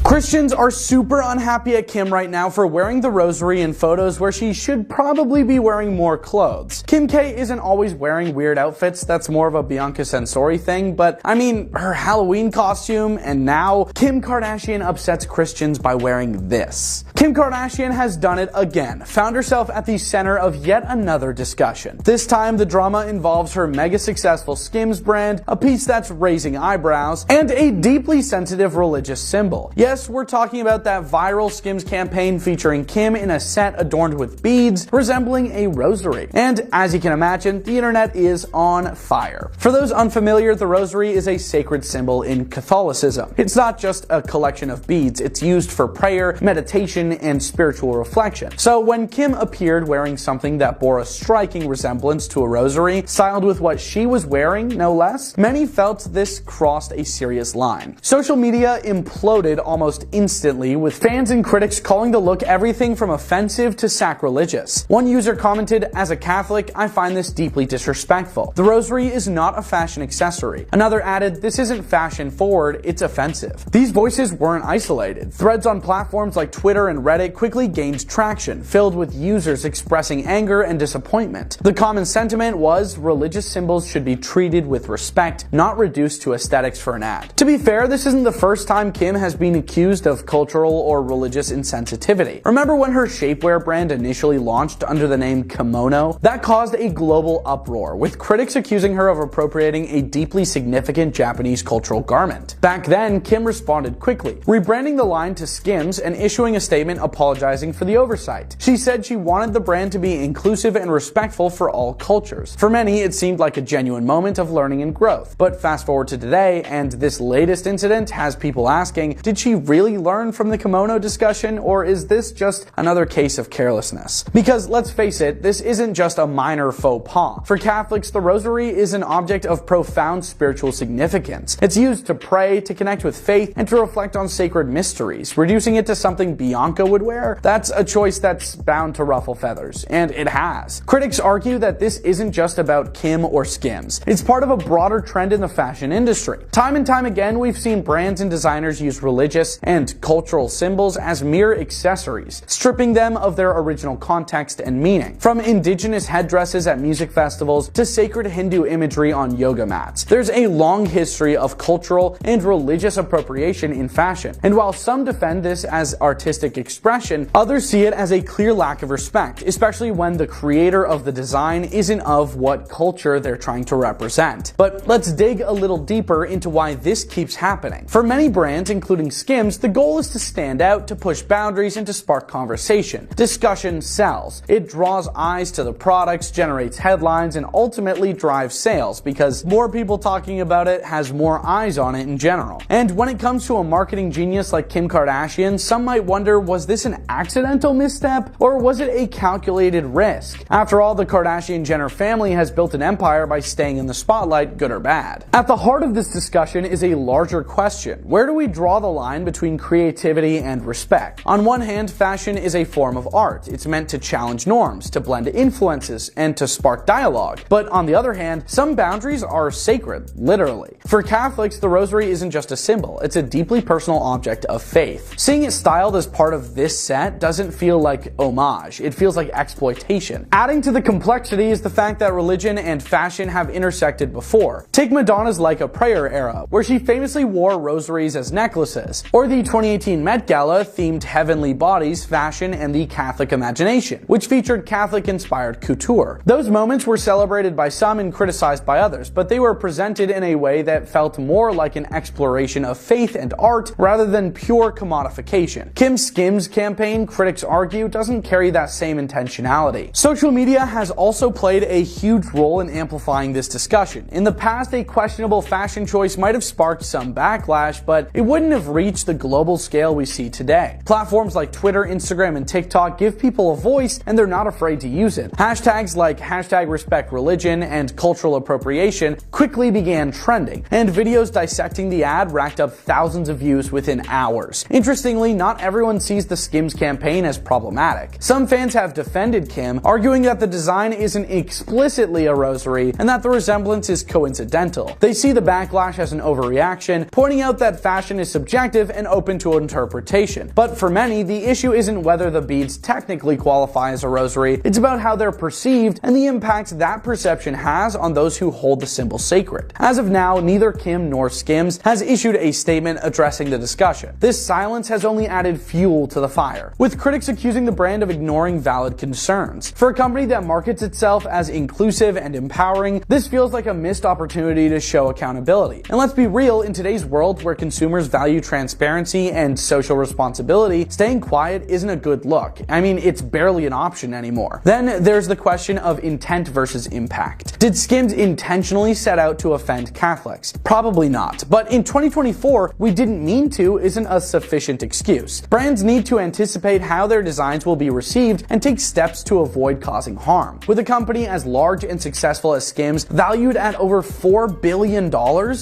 Christians are super unhappy at Kim right now for wearing the rosary in photos where she should probably be wearing more clothes. Kim K isn't always wearing weird outfits, that's more of a Bianca Censori thing, but I mean, her Halloween costume, and now Kim Kardashian upsets Christians by wearing this. Kim Kardashian has done it again, found herself at the center of yet another discussion. This time, the drama involves her mega successful Skims brand, a piece that's raising eyebrows, and a deeply sensitive religious symbol. Yes, we're talking about that viral Skims campaign featuring Kim in a set adorned with beads resembling a rosary. And as you can imagine, the internet is on fire. For those unfamiliar, the rosary is a sacred symbol in Catholicism. It's not just a collection of beads, it's used for prayer, meditation, and spiritual reflection. So when Kim appeared wearing something that bore a striking resemblance to a rosary, styled with what she was wearing, no less, many felt this crossed a serious line. Social media imploded almost instantly, with fans and critics calling the look everything from offensive to sacrilegious. One user commented, "As a Catholic, I find this deeply disrespectful. The rosary is not a fashion accessory." Another added, "This isn't fashion forward, it's offensive." These voices weren't isolated. Threads on platforms like Twitter and Reddit quickly gained traction, filled with users expressing anger and disappointment. The common sentiment was religious symbols should be treated with respect, not reduced to aesthetics for an ad. To be fair, this isn't the first time Kim has been accused of cultural or religious insensitivity. Remember when her shapewear brand initially launched under the name Kimono? That caused a global uproar, with critics accusing her of appropriating a deeply significant Japanese cultural garment. Back then, Kim responded quickly, rebranding the line to Skims and issuing a statement apologizing for the oversight. She said she wanted the brand to be inclusive and respectful for all cultures. For many, it seemed like a genuine moment of learning and growth. But fast forward to today, and this latest incident has people asking, did she really learn from the kimono discussion, or is this just another case of carelessness? Because let's face it, this isn't just a minor faux pas. For Catholics, the rosary is an object of profound spiritual significance. It's used to pray, to connect with faith, and to reflect on sacred mysteries. Reducing it to something Bianca would wear, that's a choice that's bound to ruffle feathers, and it has. Critics argue that this isn't just about Kim or Skims. It's part of a broader trend in the fashion industry. Time and time again, we've seen brands and designers use religious and cultural symbols as mere accessories, stripping them of their original context and meaning. From indigenous headdresses at music festivals to sacred Hindu imagery on yoga mats, there's a long history of cultural and religious appropriation in fashion. And while some defend this as artistic expression, others see it as a clear lack of respect, especially when the creator of the design isn't of what culture they're trying to represent. But let's dig a little deeper into why this keeps happening. For many brands, including Skims, the goal is to stand out, to push boundaries, and to spark conversation. Discussion sells. It draws eyes to the products, generates headlines, and ultimately drives sales, because more people talking about it has more eyes on it in general. And when it comes to a marketing genius like Kim Kardashian, some might wonder, was this an accidental misstep, or was it a calculated risk? After all, the Kardashian-Jenner family has built an empire by staying in the spotlight, good or bad. At the heart of this discussion is a larger question. Where do we draw the line between creativity and respect? On one hand, fashion is a form of art. It's meant to challenge norms, to blend influences, and to spark dialogue. But on the other hand, some boundaries are sacred, literally. For Catholics, the rosary isn't just a symbol, it's a deeply personal object of faith. Seeing it styled as part of this set doesn't feel like homage, it feels like exploitation. Adding to the complexity is the fact that religion and fashion have intersected before. Take Madonna's Like a Prayer era, where she famously wore rosaries as necklaces, or the 2018 Met Gala themed Heavenly Bodies, Fashion, and the Catholic Imagination, which featured Catholic-inspired couture. Those moments were celebrated by some and criticized by others, but they were presented in a way that felt more like an exploration of faith and art rather than pure commodification. Kim's Skims campaign, critics argue, doesn't carry that same intentionality. Social media has also played a huge role in amplifying this discussion. In the past, a questionable fashion choice might have sparked some backlash, but it wouldn't have reached the the global scale we see today. Platforms like Twitter, Instagram, and TikTok give people a voice, and they're not afraid to use it. Hashtags like #RespectReligion and cultural appropriation quickly began trending, and videos dissecting the ad racked up thousands of views within hours. Interestingly, not everyone sees the Skims campaign as problematic. Some fans have defended Kim, arguing that the design isn't explicitly a rosary and that the resemblance is coincidental. They see the backlash as an overreaction, pointing out that fashion is subjective and open to interpretation. But for many, the issue isn't whether the beads technically qualify as a rosary, it's about how they're perceived and the impact that perception has on those who hold the symbol sacred. As of now, neither Kim nor Skims has issued a statement addressing the discussion. This silence has only added fuel to the fire, with critics accusing the brand of ignoring valid concerns. For a company that markets itself as inclusive and empowering, this feels like a missed opportunity to show accountability. And let's be real, in today's world where consumers value transparency and social responsibility, staying quiet isn't a good look. I mean, it's barely an option anymore. Then there's the question of intent versus impact. Did Skims intentionally set out to offend Catholics? Probably not. But in 2024, we didn't mean to isn't a sufficient excuse. Brands need to anticipate how their designs will be received and take steps to avoid causing harm. With a company as large and successful as Skims, valued at over $4 billion,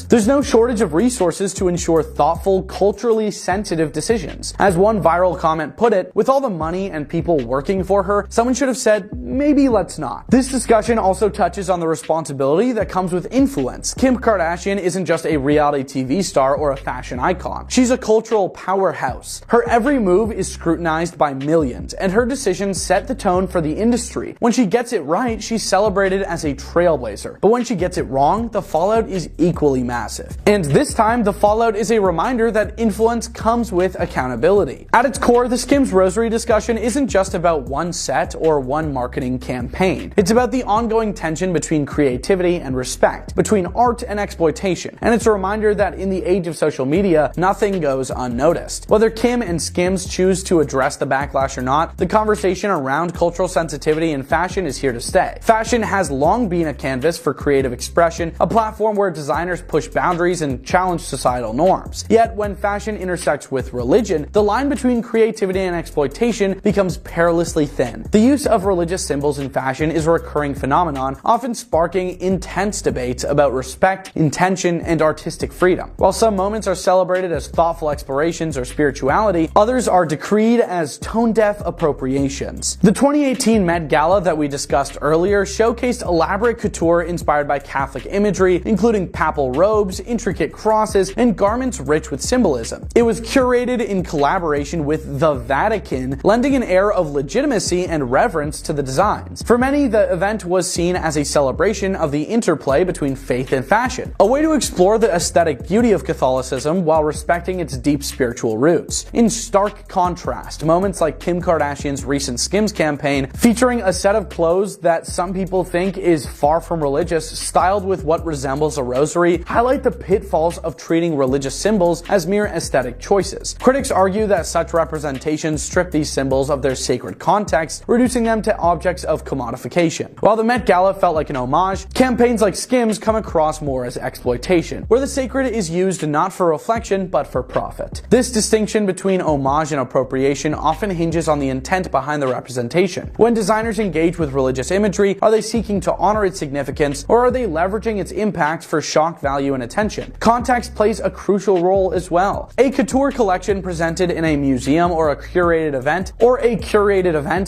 there's no shortage of resources to ensure thoughtful, culturally sensitive decisions. As one viral comment put it, with all the money and people working for her, someone should have said, maybe let's not. This discussion also touches on the responsibility that comes with influence. Kim Kardashian isn't just a reality TV star or a fashion icon. She's a cultural powerhouse. Her every move is scrutinized by millions, and her decisions set the tone for the industry. When she gets it right, she's celebrated as a trailblazer. But when she gets it wrong, the fallout is equally massive. And this time, the fallout is a reminder that influence comes with accountability. At its core, the Skims Rosary discussion isn't just about one set or one marketing campaign. It's about the ongoing tension between creativity and respect, between art and exploitation. And it's a reminder that in the age of social media, nothing goes unnoticed. Whether Kim and Skims choose to address the backlash or not, the conversation around cultural sensitivity in fashion is here to stay. Fashion has long been a canvas for creative expression, a platform where designers push boundaries and challenge societal norms. Yet when fashion intersects with religion, the line between creativity and exploitation becomes perilously thin. The use of religious symbols in fashion is a recurring phenomenon, often sparking intense debates about respect, intention, and artistic freedom. While some moments are celebrated as thoughtful explorations or spirituality, others are decreed as tone-deaf appropriations. The 2018 Met Gala that we discussed earlier showcased elaborate couture inspired by Catholic imagery, including papal robes, intricate crosses, and garments rich with symbolism. It was curated in collaboration with the Vatican, lending an air of legitimacy and reverence to the designs. For many, the event was seen as a celebration of the interplay between faith and fashion, a way to explore the aesthetic beauty of Catholicism while respecting its deep spiritual roots. In stark contrast, moments like Kim Kardashian's recent Skims campaign, featuring a set of clothes that some people think is far from religious, styled with what resembles a rosary, highlight the pitfalls of treating religious symbols as mere aesthetic choices. Critics argue that such representations strip these symbols of their sacred context, reducing them to objects of commodification. While the Met Gala felt like an homage, campaigns like Skims come across more as exploitation, where the sacred is used not for reflection but for profit. This distinction between homage and appropriation often hinges on the intent behind the representation. When designers engage with religious imagery, are they seeking to honor its significance, or are they leveraging its impact for shock value and attention? Context plays a crucial role as well. A couture collection presented in a museum or a curated event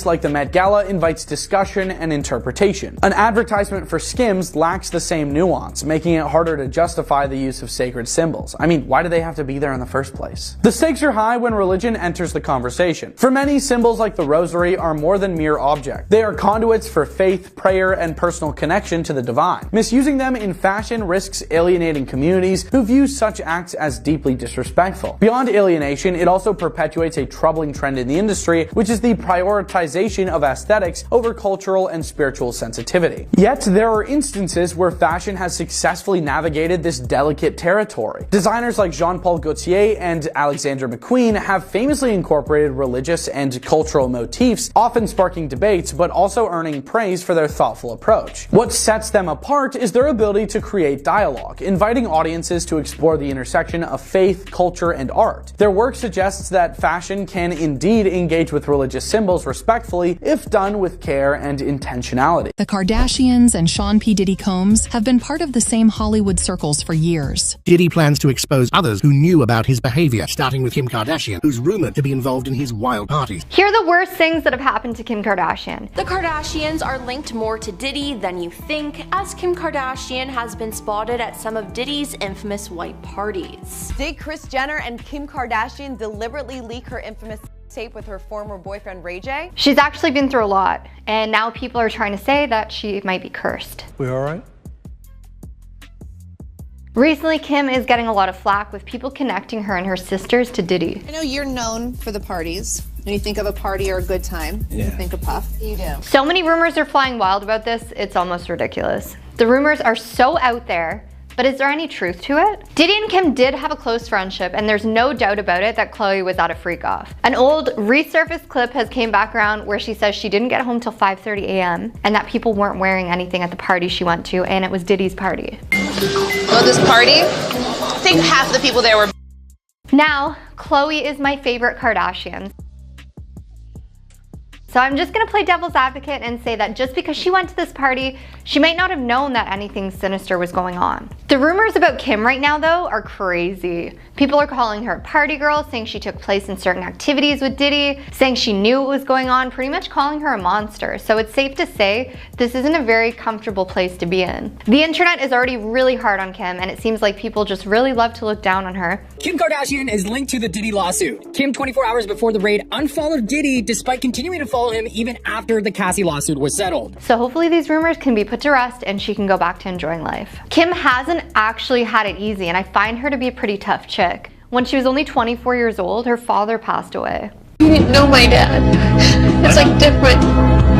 like the Met Gala invites discussion and interpretation. An advertisement for Skims lacks the same nuance, making it harder to justify the use of sacred symbols. I mean, why do they have to be there in the first place? The stakes are high when religion enters the conversation. For many, symbols like the rosary are more than mere objects. They are conduits for faith, prayer, and personal connection to the divine. Misusing them in fashion risks alienating communities who view such acts as deeply disrespectful. Beyond alienation, it also perpetuates a troubling trend in the industry, which is the prioritization of aesthetics over cultural and spiritual sensitivity. Yet, there are instances where fashion has successfully navigated this delicate territory. Designers like Jean-Paul Gaultier and Alexander McQueen have famously incorporated religious and cultural motifs, often sparking debates, but also earning praise for their thoughtful approach. What sets them apart is their ability to create dialogue, inviting audiences to explore the intersection of faith, culture, culture and art. Their work suggests that fashion can indeed engage with religious symbols respectfully if done with care and intentionality. The Kardashians and Sean P. Diddy Combs have been part of the same Hollywood circles for years. Diddy plans to expose others who knew about his behavior, starting with Kim Kardashian, who's rumored to be involved in his wild parties. Here are the worst things that have happened to Kim Kardashian. The Kardashians are linked more to Diddy than you think, as Kim Kardashian has been spotted at some of Diddy's infamous white parties. Did Kris Jenner and Kim Kardashian deliberately leak her infamous tape with her former boyfriend Ray J? She's actually been through a lot, and now people are trying to say that she might be cursed. We all right? Recently, Kim is getting a lot of flack with people connecting her and her sisters to Diddy. I know you're known for the parties. When you think of a party or a good time, you think of Puff. You do. So many rumors are flying wild about this, it's almost ridiculous. The rumors are so out there, but is there any truth to it? Diddy and Kim did have a close friendship, and there's no doubt about it that Khloe was at a freak off. An old resurfaced clip has came back around where she says she didn't get home till 5:30 a.m. and that people weren't wearing anything at the party she went to, and it was Diddy's party. Oh, this party? I think half the people there were. Now, Khloe is my favorite Kardashian. So I'm just gonna play devil's advocate and say that just because she went to this party, she might not have known that anything sinister was going on. The rumors about Kim right now, though, are crazy. People are calling her a party girl, saying she took place in certain activities with Diddy, saying she knew what was going on, pretty much calling her a monster. So it's safe to say this isn't a very comfortable place to be in. The internet is already really hard on Kim, and it seems like people just really love to look down on her. Kim Kardashian is linked to the Diddy lawsuit. Kim, 24 hours before the raid, unfollowed Diddy despite continuing to follow him even after the Cassie lawsuit was settled. So hopefully these rumors can be put to rest and she can go back to enjoying life. Kim hasn't actually had it easy, and I find her to be a pretty tough chick. When she was only 24 years old, her father passed away. You didn't know my dad. It's like different,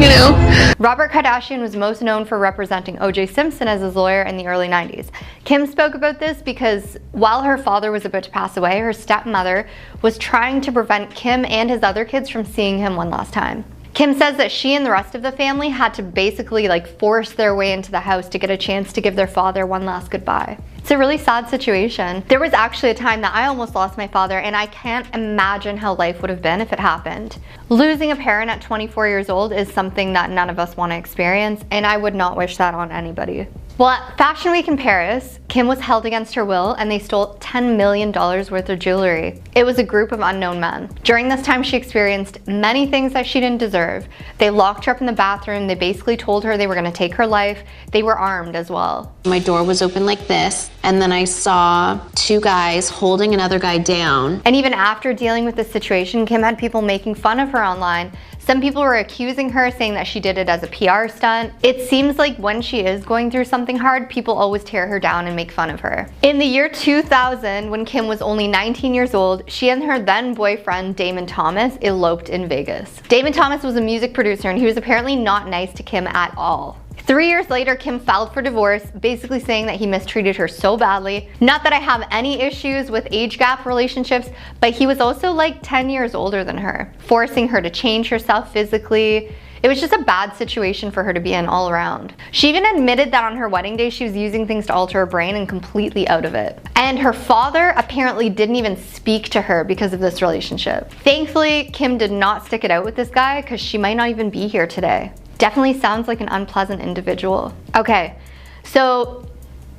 you know? Robert Kardashian was most known for representing O.J. Simpson as his lawyer in the early 90s. Kim spoke about this because while her father was about to pass away, her stepmother was trying to prevent Kim and his other kids from seeing him one last time. Kim says that she and the rest of the family had to basically force their way into the house to get a chance to give their father one last goodbye. It's a really sad situation. There was actually a time that I almost lost my father, and I can't imagine how life would have been if it happened. Losing a parent at 24 years old is something that none of us want to experience, and I would not wish that on anybody. Well, at Fashion Week in Paris, Kim was held against her will and they stole $10 million worth of jewelry. It was a group of unknown men. During this time, she experienced many things that she didn't deserve. They locked her up in the bathroom. They basically told her they were going to take her life. They were armed as well. My door was open like this, and then I saw two guys holding another guy down. And even after dealing with this situation, Kim had people making fun of her online. Some people were accusing her, saying that she did it as a PR stunt. It seems like when she is going through something hard, people always tear her down and make fun of her. In the year 2000, when Kim was only 19 years old, she and her then boyfriend, Damon Thomas, eloped in Vegas. Damon Thomas was a music producer, and he was apparently not nice to Kim at all. 3 years later, Kim filed for divorce, basically saying that he mistreated her so badly. Not that I have any issues with age gap relationships, but he was also 10 years older than her, forcing her to change herself physically. It was just a bad situation for her to be in all around. She even admitted that on her wedding day, she was using things to alter her brain and completely out of it. And her father apparently didn't even speak to her because of this relationship. Thankfully, Kim did not stick it out with this guy because she might not even be here today. Definitely sounds like an unpleasant individual. Okay, so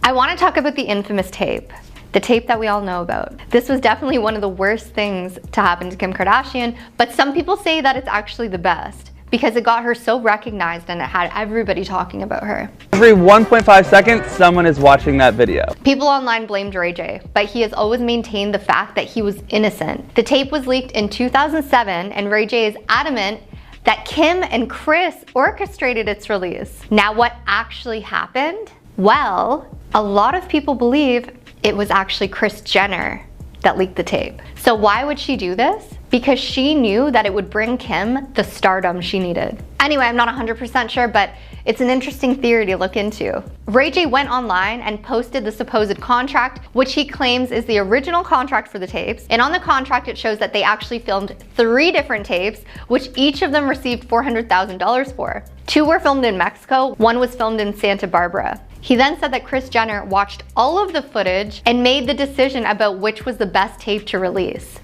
I want to talk about the infamous tape. The tape that we all know about. This was definitely one of the worst things to happen to Kim Kardashian, but some people say that it's actually the best because it got her so recognized and it had everybody talking about her. Every 1.5 seconds, someone is watching that video. People online blamed Ray J, but he has always maintained the fact that he was innocent. The tape was leaked in 2007, and Ray J is adamant that Kim and Kris orchestrated its release. Now, what actually happened? Well, a lot of people believe it was actually Kris Jenner that leaked the tape. So why would she do this? Because she knew that it would bring Kim the stardom she needed. Anyway, I'm not 100% sure, but It's an interesting theory to look into. Ray J went online and posted the supposed contract, which he claims is the original contract for the tapes. And on the contract, it shows that they actually filmed 3 different tapes, which each of them received $400,000 for. 2 were filmed in Mexico, 1 was filmed in Santa Barbara. He then said that Kris Jenner watched all of the footage and made the decision about which was the best tape to release.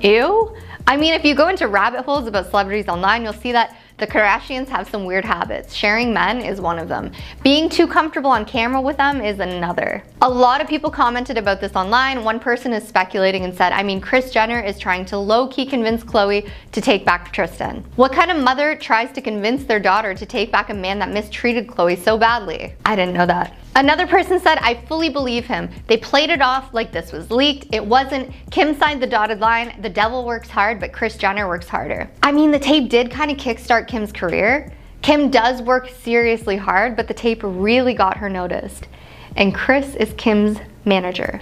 Ew? I mean, if you go into rabbit holes about celebrities online, you'll see that the Kardashians have some weird habits. Sharing men is one of them. Being too comfortable on camera with them is another. A lot of people commented about this online. One person is speculating and said, I mean, Kris Jenner is trying to low-key convince Khloe to take back Tristan. What kind of mother tries to convince their daughter to take back a man that mistreated Khloe so badly? I didn't know that. Another person said, I fully believe him. They played it off like this was leaked. It wasn't. Kim signed the dotted line. The devil works hard, but Kris Jenner works harder. I mean, the tape did kind of kickstart Kim's career. Kim does work seriously hard, but the tape really got her noticed. And Kris is Kim's manager.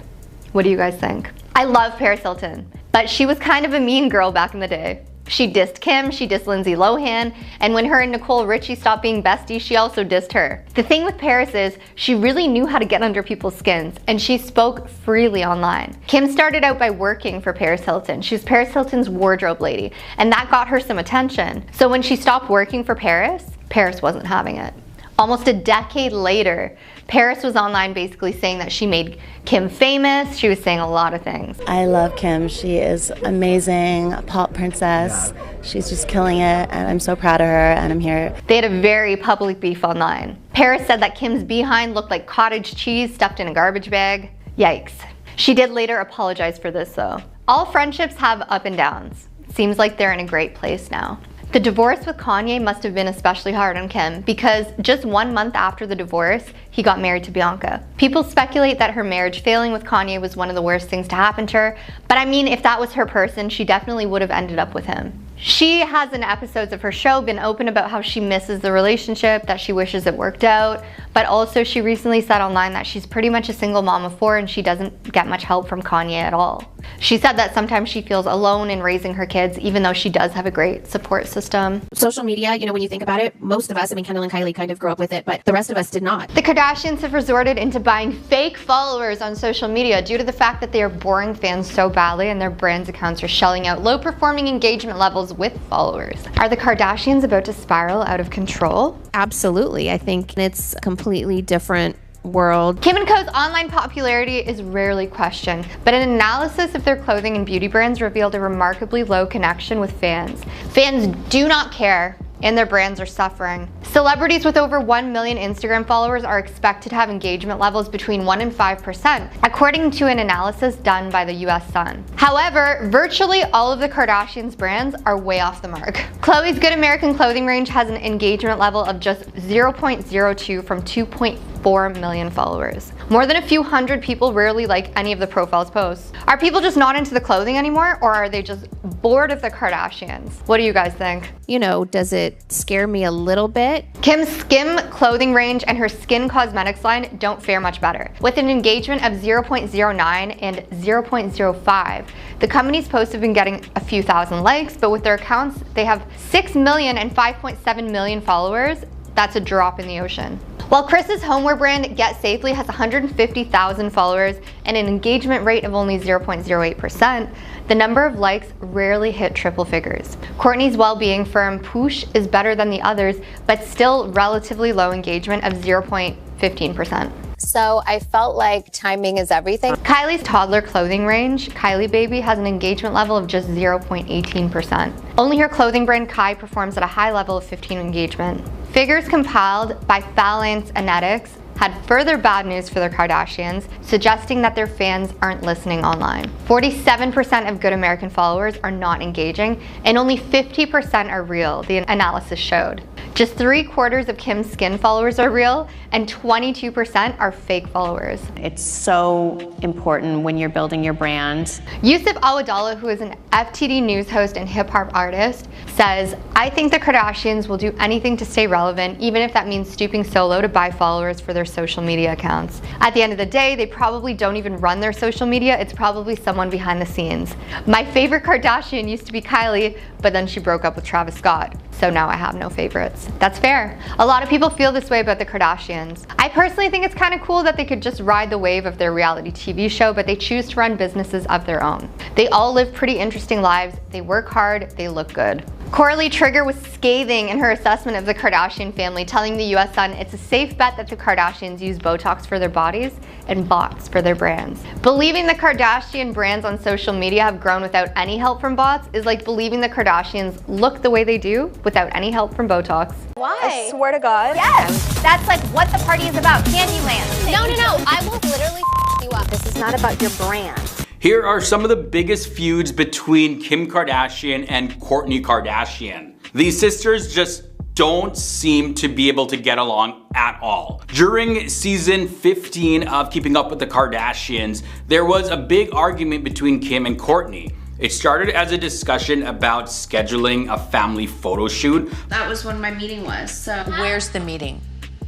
What do you guys think? I love Paris Hilton, but she was kind of a mean girl back in the day. She dissed Kim, she dissed Lindsay Lohan, and when her and Nicole Richie stopped being besties, she also dissed her. The thing with Paris is, she really knew how to get under people's skins, and she spoke freely online. Kim started out by working for Paris Hilton. She was Paris Hilton's wardrobe lady, and that got her some attention. So when she stopped working for Paris, Paris wasn't having it. Almost a decade later, Paris was online basically saying that she made Kim famous. She was saying a lot of things. I love Kim. She is amazing, a pop princess. She's just killing it, and I'm so proud of her, and I'm here. They had a very public beef online. Paris said that Kim's behind looked like cottage cheese stuffed in a garbage bag. Yikes. She did later apologize for this though. All friendships have up and downs. Seems like they're in a great place now. The divorce with Kanye must have been especially hard on Kim because just 1 month after the divorce, he got married to Bianca. People speculate that her marriage failing with Kanye was one of the worst things to happen to her, but I mean, if that was her person, she definitely would have ended up with him. She has in episodes of her show been open about how she misses the relationship, that she wishes it worked out, but also she recently said online that she's pretty much a single mom of 4 and she doesn't get much help from Kanye at all. She said that sometimes she feels alone in raising her kids, even though she does have a great support system. Social media, you know, when you think about it, most of us, I mean, Kendall and Kylie kind of grew up with it, but the rest of us did not. The Kardashians have resorted into buying fake followers on social media due to the fact that they are boring fans so badly and their brand's accounts are shelling out low-performing engagement levels with followers. Are the Kardashians about to spiral out of control? Absolutely. I think it's a completely different world. Kim & Co.'s online popularity is rarely questioned, but an analysis of their clothing and beauty brands revealed a remarkably low connection with fans. Fans do not care, and their brands are suffering. Celebrities with over 1 million Instagram followers are expected to have engagement levels between 1 and 5%, according to an analysis done by the US Sun. However, virtually all of the Kardashians' brands are way off the mark. Khloe's Good American Clothing range has an engagement level of just 0.02 from 2.4 million followers. More than a few hundred people rarely like any of the profile's posts. Are people just not into the clothing anymore, or are they just bored of the Kardashians? What do you guys think? You know, does it scare me a little bit? Kim's Skim clothing range and her skin cosmetics line don't fare much better. With an engagement of 0.09 and 0.05, the company's posts have been getting a few thousand likes, but with their accounts, they have 6 million and 5.7 million followers. That's a drop in the ocean. While Kris's homeware brand Get Safely has 150,000 followers and an engagement rate of only 0.08%, the number of likes rarely hit triple figures. Kourtney's well-being firm Poosh is better than the others, but still relatively low engagement of 0.15%. So I felt like timing is everything. Kylie's toddler clothing range, Kylie Baby, has an engagement level of just 0.18%. Only her clothing brand Kai performs at a high level of 15 engagement. Figures compiled by Phalanx Analytics had further bad news for the Kardashians, suggesting that their fans aren't listening online. 47% of Good American followers are not engaging, and only 50% are real, the analysis showed. Just 3/4 of Kim's Skin followers are real, and 22% are fake followers. It's so important when you're building your brand. Yusuf Awadallah, who is an FTD news host and hip-hop artist, says, I think the Kardashians will do anything to stay relevant, even if that means stooping so low to buy followers for their social media accounts. At the end of the day, they probably don't even run their social media. It's probably someone behind the scenes. My favorite Kardashian used to be Kylie, but then she broke up with Travis Scott, so now I have no favorites. That's fair. A lot of people feel this way about the Kardashians. I personally think it's kind of cool that they could just ride the wave of their reality TV show, but they choose to run businesses of their own. They all live pretty interesting lives, they work hard, they look good. Coralie Trigger was scathing in her assessment of the Kardashian family, telling the US Sun it's a safe bet that the Kardashians use Botox for their bodies and bots for their brands. Believing the Kardashian brands on social media have grown without any help from bots is like believing the Kardashians look the way they do without any help from Botox. Why? I swear to God. Yes, that's like what the party is about, Candyland. No, I will literally you up. This is not about your brand. Here are some of the biggest feuds between Kim Kardashian and Kourtney Kardashian. These sisters just don't seem to be able to get along at all. During season 15 of Keeping Up with the Kardashians, there was a big argument between Kim and Kourtney. It started as a discussion about scheduling a family photo shoot. That was when my meeting was, so. Where's the meeting?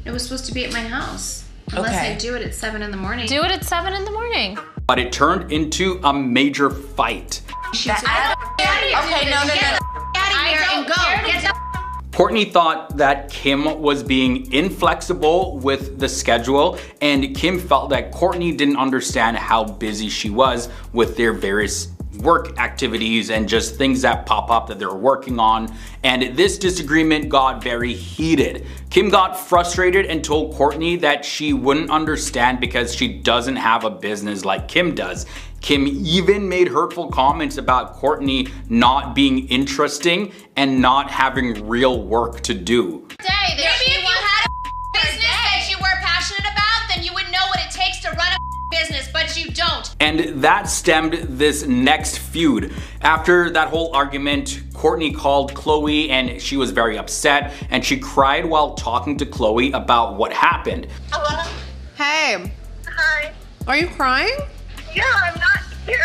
It was supposed to be at my house. Unless I do it at 7 in the morning. Do it at 7 in the morning. But it turned into a major fight. Kourtney thought that Kim was being inflexible with the schedule, and Kim felt that Kourtney didn't understand how busy she was with their various work activities and just things that pop up that they're working on. And this disagreement got very heated. Kim got frustrated and told Kourtney that she wouldn't understand because she doesn't have a business like Kim does. Kim even made hurtful comments about Kourtney not being interesting and not having real work to do. Maybe if you had a business that you were passionate about, then you would know what it takes to run a business, but you don't. And that stemmed this next feud. After that whole argument, Kourtney called Khloe and she was very upset, and she cried while talking to Khloe about what happened. Hello? Hey. Hi. Are you crying? Yeah, I'm not here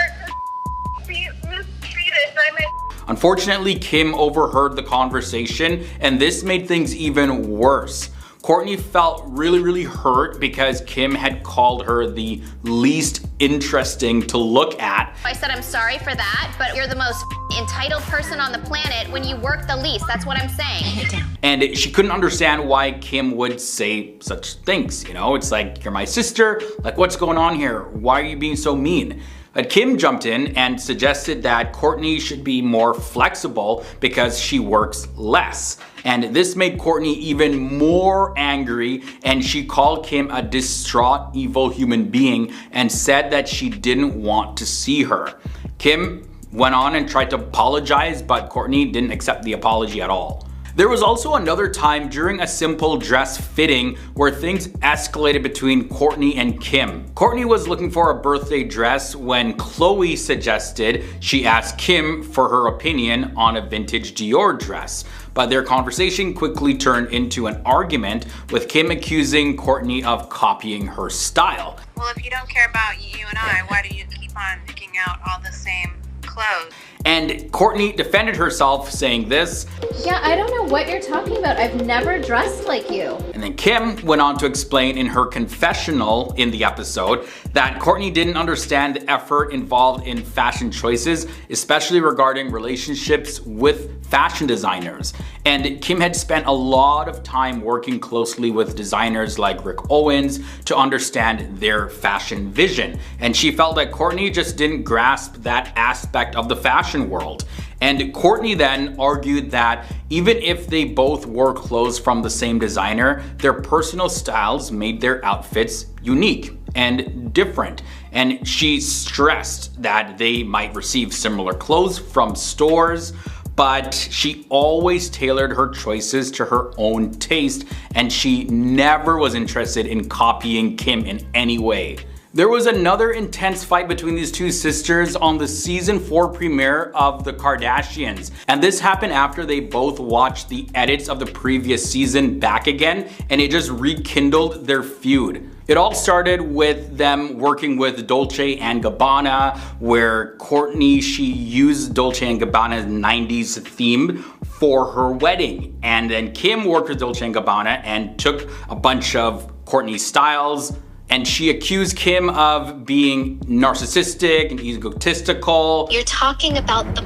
to be mistreated by my... Unfortunately, Kim overheard the conversation, and this made things even worse. Kourtney felt really hurt because Kim had called her the least interesting to look at. I said I'm sorry for that, but you're the most entitled person on the planet when you work the least. That's what I'm saying. And she couldn't understand why Kim would say such things. You know, it's like, you're my sister, like what's going on here? Why are you being so mean? But Kim jumped in and suggested that Kourtney should be more flexible because she works less. And this made Kourtney even more angry, and she called Kim a distraught, evil human being and said that she didn't want to see her. Kim went on and tried to apologize, but Kourtney didn't accept the apology at all. There was also another time during a simple dress fitting where things escalated between Kourtney and Kim. Kourtney was looking for a birthday dress when Khloe suggested she ask Kim for her opinion on a vintage Dior dress. But their conversation quickly turned into an argument, with Kim accusing Kourtney of copying her style. Well, if you don't care about you and I, why do you keep on picking out all the same clothes? And Kourtney defended herself, saying this. Yeah, I don't know what you're talking about. I've never dressed like you. And then Kim went on to explain in her confessional in the episode that Kourtney didn't understand the effort involved in fashion choices, especially regarding relationships with fashion designers. And Kim had spent a lot of time working closely with designers like Rick Owens to understand their fashion vision. And she felt that Kourtney just didn't grasp that aspect of the fashion world. And Kourtney then argued that even if they both wore clothes from the same designer, their personal styles made their outfits unique and different. And she stressed that they might receive similar clothes from stores, but she always tailored her choices to her own taste, and she never was interested in copying Kim in any way. There was another intense fight between these two sisters on the season 4 premiere of The Kardashians. And this happened after they both watched the edits of the previous season back again, and it just rekindled their feud. It all started with them working with Dolce & Gabbana, where Kourtney, she used Dolce & Gabbana's 90s theme for her wedding. And then Kim worked with Dolce & Gabbana and took a bunch of Kourtney's styles, and she accused Kim of being narcissistic and egotistical. You're talking about the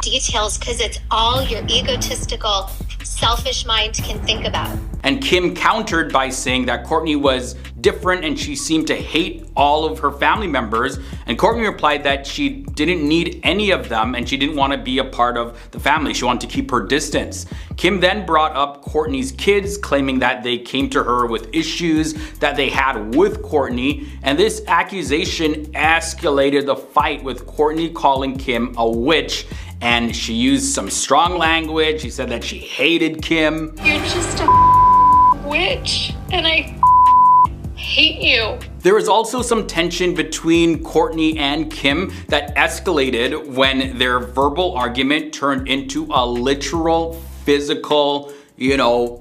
details because it's all your egotistical, selfish mind can think about. And Kim countered by saying that Kourtney was different and she seemed to hate all of her family members. And Kourtney replied that she didn't need any of them and she didn't want to be a part of the family. She wanted to keep her distance. Kim then brought up Kourtney's kids, claiming that they came to her with issues that they had with Kourtney. And this accusation escalated the fight, with Kourtney calling Kim a witch. And she used some strong language. She said that she hated Kim. You're just a witch, and I hate you. There was also some tension between Kourtney and Kim that escalated when their verbal argument turned into a literal physical,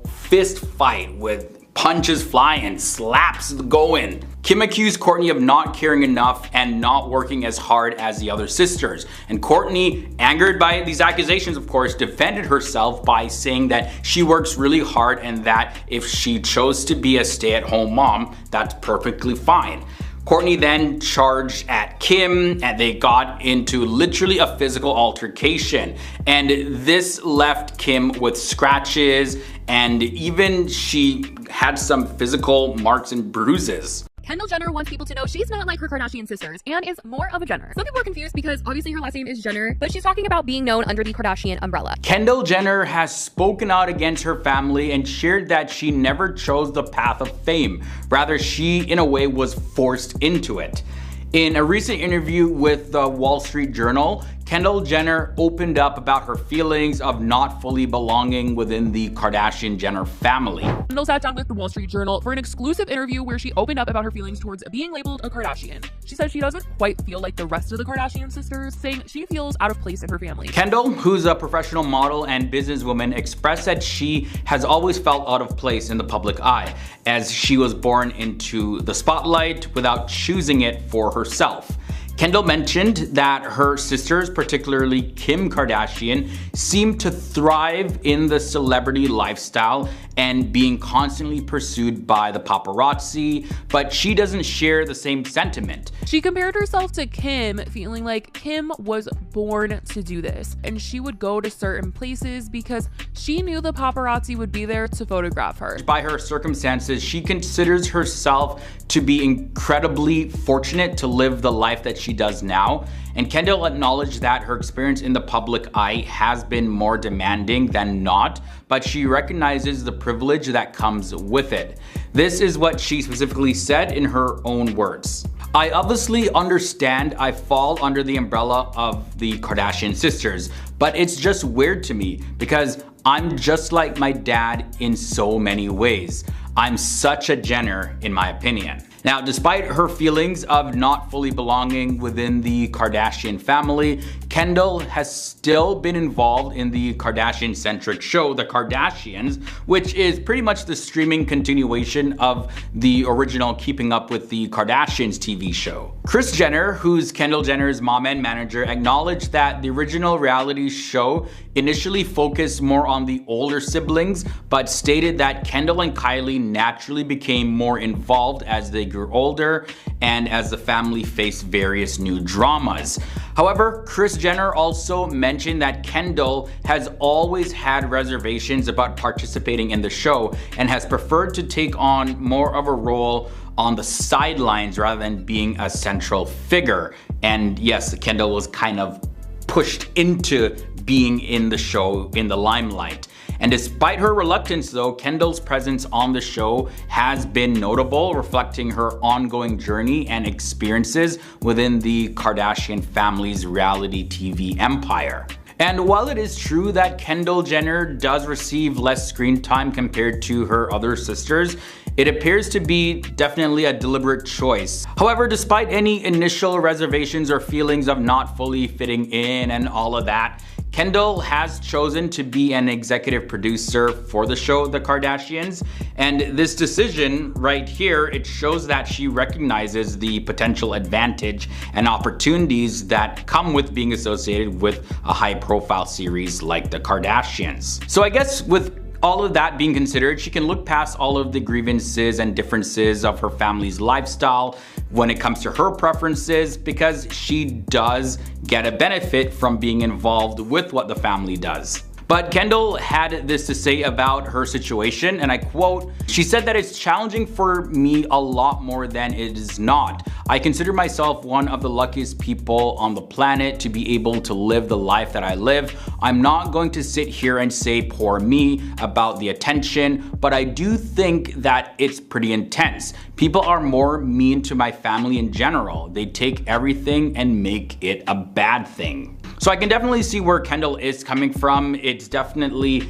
fist fight with punches flying, slaps going. Kim accused Kourtney of not caring enough and not working as hard as the other sisters. And Kourtney, angered by these accusations, of course, defended herself by saying that she works really hard and that if she chose to be a stay-at-home mom, that's perfectly fine. Kourtney then charged at Kim and they got into literally a physical altercation. And this left Kim with scratches and even she had some physical marks and bruises. Kendall Jenner wants people to know she's not like her Kardashian sisters and is more of a Jenner. Some people are confused because obviously her last name is Jenner, but she's talking about being known under the Kardashian umbrella. Kendall Jenner has spoken out against her family and shared that she never chose the path of fame. Rather, she, in a way, was forced into it. In a recent interview with the Wall Street Journal, Kendall Jenner opened up about her feelings of not fully belonging within the Kardashian-Jenner family. Kendall sat down with the Wall Street Journal for an exclusive interview where she opened up about her feelings towards being labeled a Kardashian. She said she doesn't quite feel like the rest of the Kardashian sisters, saying she feels out of place in her family. Kendall, who's a professional model and businesswoman, expressed that she has always felt out of place in the public eye, as she was born into the spotlight without choosing it for herself. Kendall mentioned that her sisters, particularly Kim Kardashian, seem to thrive in the celebrity lifestyle and being constantly pursued by the paparazzi, but she doesn't share the same sentiment. She compared herself to Kim, feeling like Kim was born to do this, and she would go to certain places because she knew the paparazzi would be there to photograph her. By her circumstances, she considers herself to be incredibly fortunate to live the life that she does now. And Kendall acknowledged that her experience in the public eye has been more demanding than not, but she recognizes the privilege that comes with it. This is what she specifically said in her own words. I obviously understand I fall under the umbrella of the Kardashian sisters, but it's just weird to me because I'm just like my dad in so many ways. I'm such a Jenner, in my opinion. Now, despite her feelings of not fully belonging within the Kardashian family, Kendall has still been involved in the Kardashian-centric show, The Kardashians, which is pretty much the streaming continuation of the original Keeping Up with the Kardashians TV show. Kris Jenner, who's Kendall Jenner's mom and manager, acknowledged that the original reality show initially focused more on the older siblings, but stated that Kendall and Kylie naturally became more involved as they grew older and as the family faced various new dramas. However, Kris Jenner also mentioned that Kendall has always had reservations about participating in the show and has preferred to take on more of a role on the sidelines rather than being a central figure. And yes, Kendall was kind of pushed into being in the show in the limelight. And despite her reluctance though, Kendall's presence on the show has been notable, reflecting her ongoing journey and experiences within the Kardashian family's reality TV empire. And while it is true that Kendall Jenner does receive less screen time compared to her other sisters, it appears to be definitely a deliberate choice. However, despite any initial reservations or feelings of not fully fitting in and all of that, Kendall has chosen to be an executive producer for the show The Kardashians, and this decision right here, it shows that she recognizes the potential advantage and opportunities that come with being associated with a high-profile series like The Kardashians. So I guess with All of that being considered, she can look past all of the grievances and differences of her family's lifestyle when it comes to her preferences, because she does get a benefit from being involved with what the family does. But Kendall had this to say about her situation, and I quote, she said that it's challenging for me a lot more than it is not. I consider myself one of the luckiest people on the planet to be able to live the life that I live. I'm not going to sit here and say poor me about the attention, but I do think that it's pretty intense. People are more mean to my family in general. They take everything and make it a bad thing. So I can definitely see where Kendall is coming from. It's definitely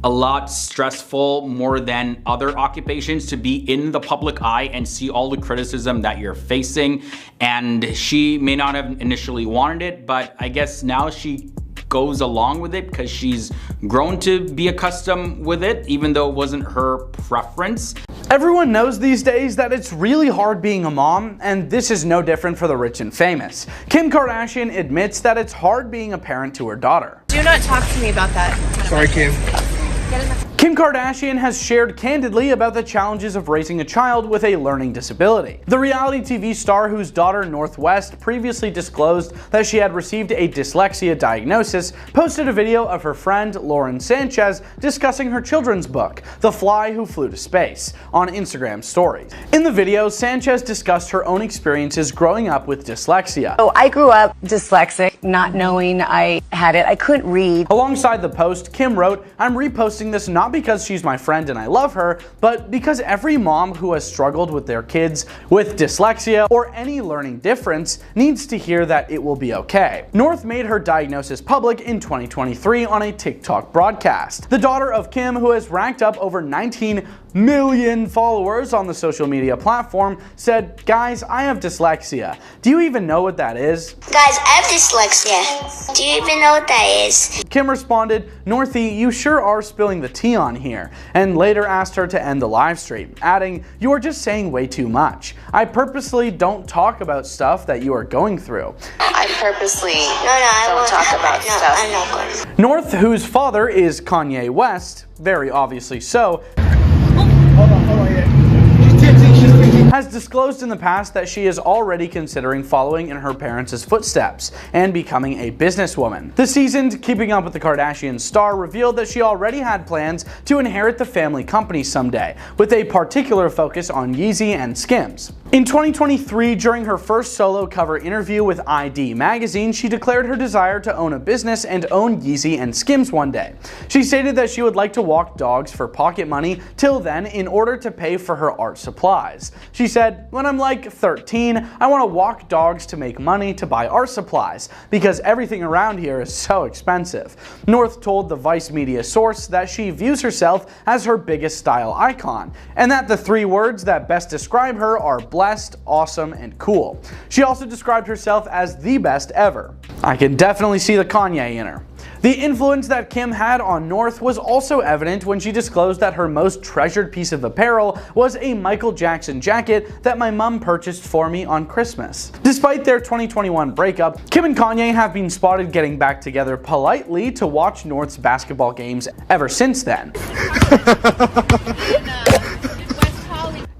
a lot stressful, more than other occupations, to be in the public eye and see all the criticism that you're facing. And she may not have initially wanted it, but I guess now she goes along with it because she's grown to be accustomed with it, even though it wasn't her preference. Everyone knows these days that it's really hard being a mom, and this is no different for the rich and famous. Kim Kardashian admits that it's hard being a parent to her daughter. Do not talk to me about that. Sorry, Kim. Kim Kardashian has shared candidly about the challenges of raising a child with a learning disability. The reality TV star, whose daughter Northwest previously disclosed that she had received a dyslexia diagnosis, posted a video of her friend Lauren Sanchez discussing her children's book, The Fly Who Flew to Space, on Instagram stories. In the video, Sanchez discussed her own experiences growing up with dyslexia. So I grew up dyslexic, not knowing I had it. I couldn't read. Alongside the post, Kim wrote, "I'm reposting this not because she's my friend and I love her, but because every mom who has struggled with their kids with dyslexia or any learning difference needs to hear that it will be okay." North made her diagnosis public in 2023 on a TikTok broadcast. The daughter of Kim, who has racked up over 19 million followers on the social media platform, said, "Guys, I have dyslexia. Do you even know what that is?" Guys, I have dyslexia. Do you even know what that is? Kim responded, "Northie, you sure are spilling the tea on here," and later asked her to end the live stream, adding, "You are just saying way too much. I purposely don't talk about stuff that you are going through." I purposely don't talk about stuff. I'm not going to. North, whose father is Kanye West, very obviously so, has disclosed in the past that she is already considering following in her parents' footsteps and becoming a businesswoman. The seasoned Keeping Up with the Kardashians star revealed that she already had plans to inherit the family company someday, with a particular focus on Yeezy and Skims. In 2023, during her first solo cover interview with ID magazine, she declared her desire to own a business and own Yeezy and Skims one day. She stated that she would like to walk dogs for pocket money till then in order to pay for her art supplies. She said, "When I'm like 13, I want to walk dogs to make money to buy art supplies because everything around here is so expensive." North told the Vice media source that she views herself as her biggest style icon, and that the three words that best describe her are blessed, awesome, and cool. She also described herself as the best ever. I can definitely see the Kanye in her. The influence that Kim had on North was also evident when she disclosed that her most treasured piece of apparel was a Michael Jackson jacket that my mom purchased for me on Christmas. Despite their 2021 breakup, Kim and Kanye have been spotted getting back together politely to watch North's basketball games ever since then.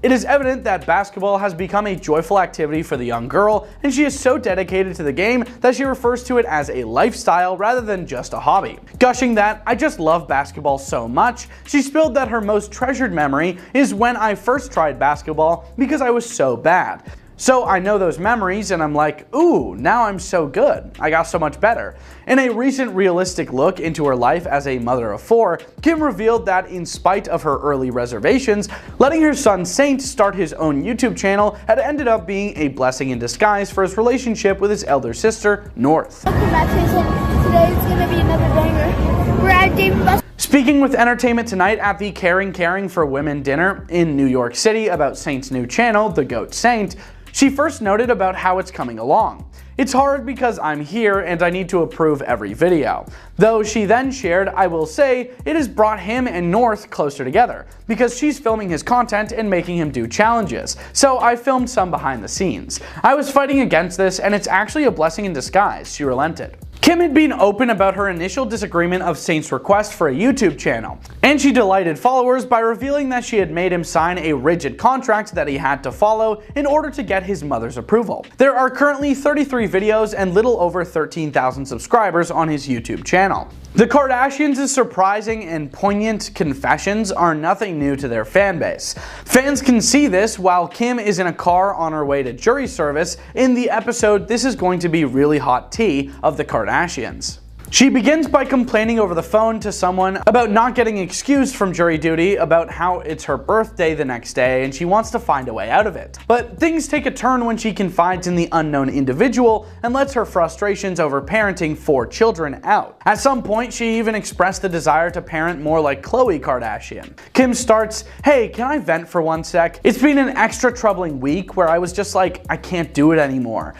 It is evident that basketball has become a joyful activity for the young girl, and she is so dedicated to the game that she refers to it as a lifestyle rather than just a hobby. Gushing that, "I just love basketball so much," she spilled that her most treasured memory is when I first tried basketball because I was so bad. So I know those memories and I'm like, ooh, now I'm so good. I got so much better. In a recent realistic look into her life as a mother of four, Kim revealed that in spite of her early reservations, letting her son Saint start his own YouTube channel had ended up being a blessing in disguise for his relationship with his elder sister, North. Welcome back to the Today it's gonna be another banger. We're at David Buster. Speaking with Entertainment Tonight at the Caring for Women dinner in New York City about Saint's new channel, The Goat Saint, she first noted about how it's coming along. "It's hard because I'm here and I need to approve every video." Though she then shared, "I will say, it has brought him and North closer together, because she's filming his content and making him do challenges, so I filmed some behind the scenes. I was fighting against this and it's actually a blessing in disguise," she relented. Kim had been open about her initial disagreement of Saint's request for a YouTube channel, and she delighted followers by revealing that she had made him sign a rigid contract that he had to follow in order to get his mother's approval. There are currently 33 videos and little over 13,000 subscribers on his YouTube channel. The Kardashians' surprising and poignant confessions are nothing new to their fanbase. Fans can see this while Kim is in a car on her way to jury service in the episode This Is Going to Be Really Hot Tea of the Kardashians. She begins by complaining over the phone to someone about not getting excused from jury duty, about how it's her birthday the next day and she wants to find a way out of it. But things take a turn when she confides in the unknown individual and lets her frustrations over parenting 4 children out. At some point, she even expressed the desire to parent more like Khloe Kardashian. Kim starts, "Hey, can I vent for 1 sec? It's been an extra troubling week where I was just like, I can't do it anymore.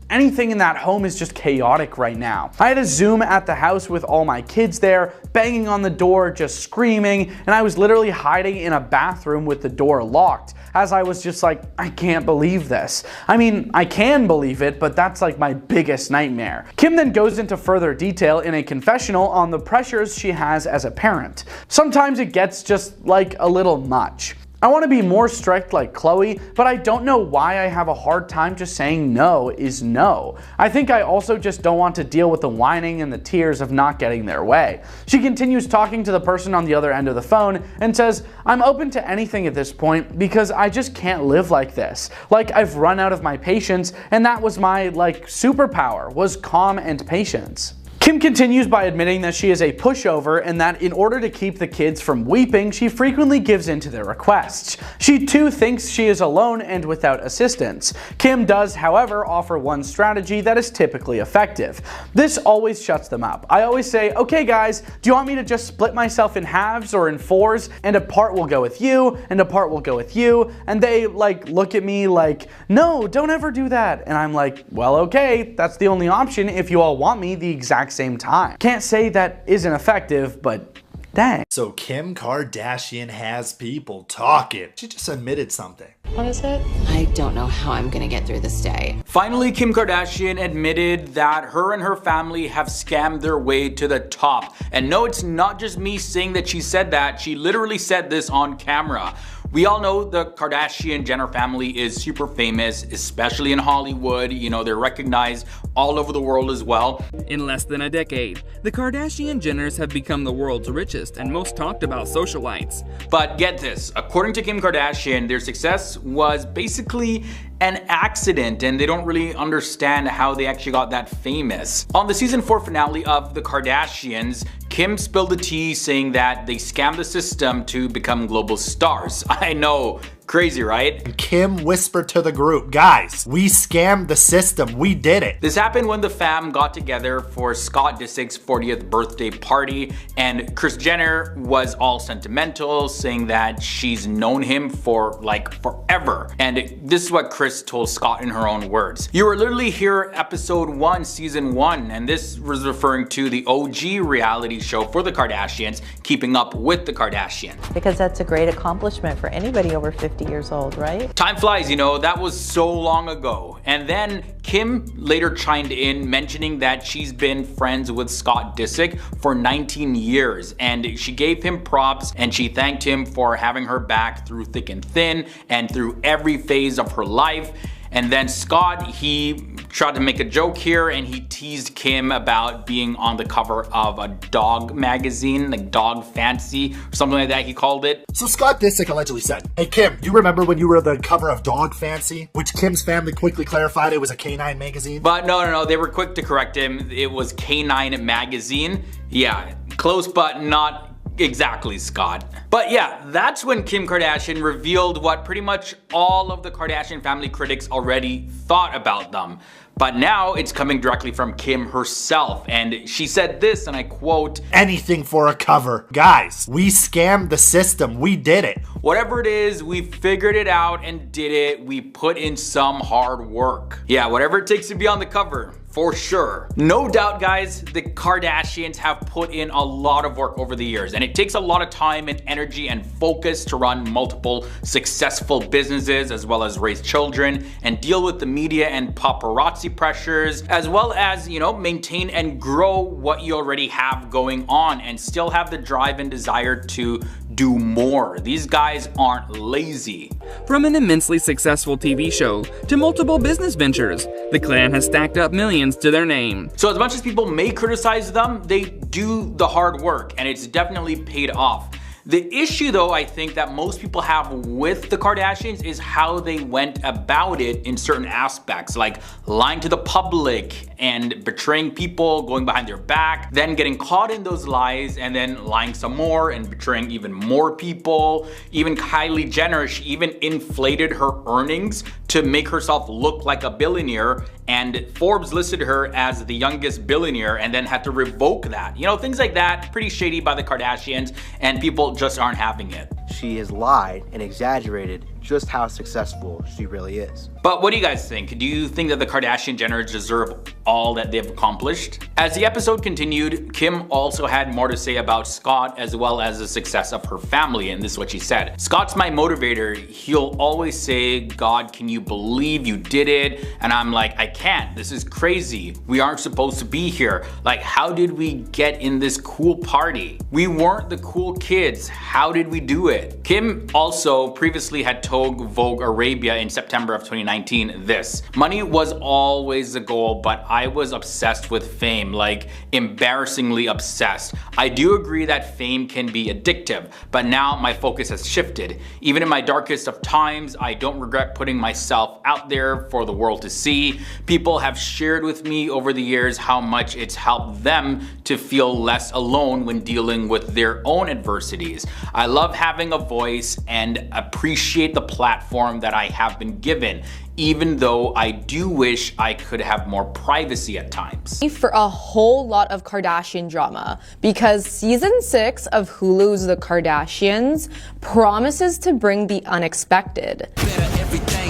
Anything in that home is just chaotic right now. I had a Zoom at the house with all my kids there, banging on the door, just screaming, and I was literally hiding in a bathroom with the door locked, as I was just like, I can't believe this. I mean, I can believe it, but that's like my biggest nightmare." Kim then goes into further detail in a confessional on the pressures she has as a parent. Sometimes it gets just like a little much. "I want to be more strict like Khloe, but I don't know why I have a hard time just saying no is no. I think I also just don't want to deal with the whining and the tears of not getting their way." She continues talking to the person on the other end of the phone and says, "I'm open to anything at this point because I just can't live like this. Like, I've run out of my patience, and that was my superpower, was calm and patience." Kim continues by admitting that she is a pushover and that in order to keep the kids from weeping, she frequently gives in to their requests. She too thinks she is alone and without assistance. Kim does, however, offer one strategy that is typically effective. This always shuts them up. I always say, "Okay guys, do you want me to just split myself in halves or in 4s, and a part will go with you, and a part will go with you?" And they look at me like, "No, don't ever do that." And I'm like, "Well, okay, that's the only option if you all want me the exact same time." Can't say that isn't effective, but dang. So Kim Kardashian has people talking. She just admitted something. What is it? I don't know how I'm gonna get through this day. Finally, Kim Kardashian admitted that her and her family have scammed their way to the top. And no, it's not just me saying that she said that. She literally said this on camera. We all know the Kardashian-Jenner family is super famous, especially in Hollywood. You know, they're recognized all over the world as well. In less than a decade, the Kardashian-Jenners have become the world's richest and most talked about socialites. But get this, according to Kim Kardashian, their success was basically an accident, and they don't really understand how they actually got that famous. On the season 4 finale of The Kardashians, Kim spilled the tea saying that they scammed the system to become global stars. I know, crazy, right? And Kim whispered to the group, "Guys, we scammed the system, we did it." This happened when the fam got together for Scott Disick's 40th birthday party, and Kris Jenner was all sentimental, saying that she's known him for forever. And this is what Kris told Scott in her own words. "You were literally here episode 1, season 1, and this was referring to the OG reality show for the Kardashians, Keeping Up with the Kardashians." Because that's a great accomplishment for anybody over 50 years old, right? Time flies, you know, that was so long ago. And then Kim later chimed in, mentioning that she's been friends with Scott Disick for 19 years, and she gave him props and she thanked him for having her back through thick and thin and through every phase of her life. And then Scott, he tried to make a joke here and he teased Kim about being on the cover of a dog magazine, like Dog Fancy or something like that he called it. So Scott Disick allegedly said, "Hey Kim, you remember when you were the cover of Dog Fancy?" Which Kim's family quickly clarified it was a canine magazine. But no, they were quick to correct him. It was Canine Magazine. Yeah, close but not exactly, Scott. But yeah, that's when Kim Kardashian revealed what pretty much all of the Kardashian family critics already thought about them. But now it's coming directly from Kim herself, and she said this, and I quote, "Anything for a cover. Guys, we scammed the system, we did it. Whatever it is, we figured it out and did it. We put in some hard work." Yeah, whatever it takes to be on the cover. for sure. No doubt, guys, the Kardashians have put in a lot of work over the years, and it takes a lot of time and energy and focus to run multiple successful businesses, as well as raise children and deal with the media and paparazzi pressures, as well as, you know, maintain and grow what you already have going on and still have the drive and desire to do more. These guys aren't lazy. From an immensely successful TV show to multiple business ventures, the clan has stacked up millions to their name. So as much as people may criticize them, they do the hard work, and it's definitely paid off. The issue, though, I think that most people have with the Kardashians is how they went about it in certain aspects, like lying to the public and betraying people, going behind their back, then getting caught in those lies and then lying some more and betraying even more people. Even Kylie Jenner, she even inflated her earnings to make herself look like a billionaire, and Forbes listed her as the youngest billionaire and then had to revoke that. You know, things like that, pretty shady by the Kardashians, and people just aren't having it. She has lied and exaggerated just how successful she really is. But what do you guys think? Do you think that the Kardashian-Jenners deserve all that they've accomplished? As the episode continued, Kim also had more to say about Scott as well as the success of her family, and this is what she said. "Scott's my motivator. He'll always say, 'God, can you believe you did it?' And I'm like, I can't. This is crazy. We aren't supposed to be here. Like, how did we get in this cool party? We weren't the cool kids. How did we do it?" Kim also previously had told Vogue Arabia in September of 2019 this: "Money was always the goal, but I was obsessed with fame, like embarrassingly obsessed. I do agree that fame can be addictive, but now my focus has shifted. Even in my darkest of times, I don't regret putting myself out there for the world to see. People have shared with me over the years how much it's helped them to feel less alone when dealing with their own adversities. I love having a voice and appreciate the platform that I have been given, even though I do wish I could have more privacy at times." For a whole lot of Kardashian drama, because season 6 of Hulu's The Kardashians promises to bring the unexpected.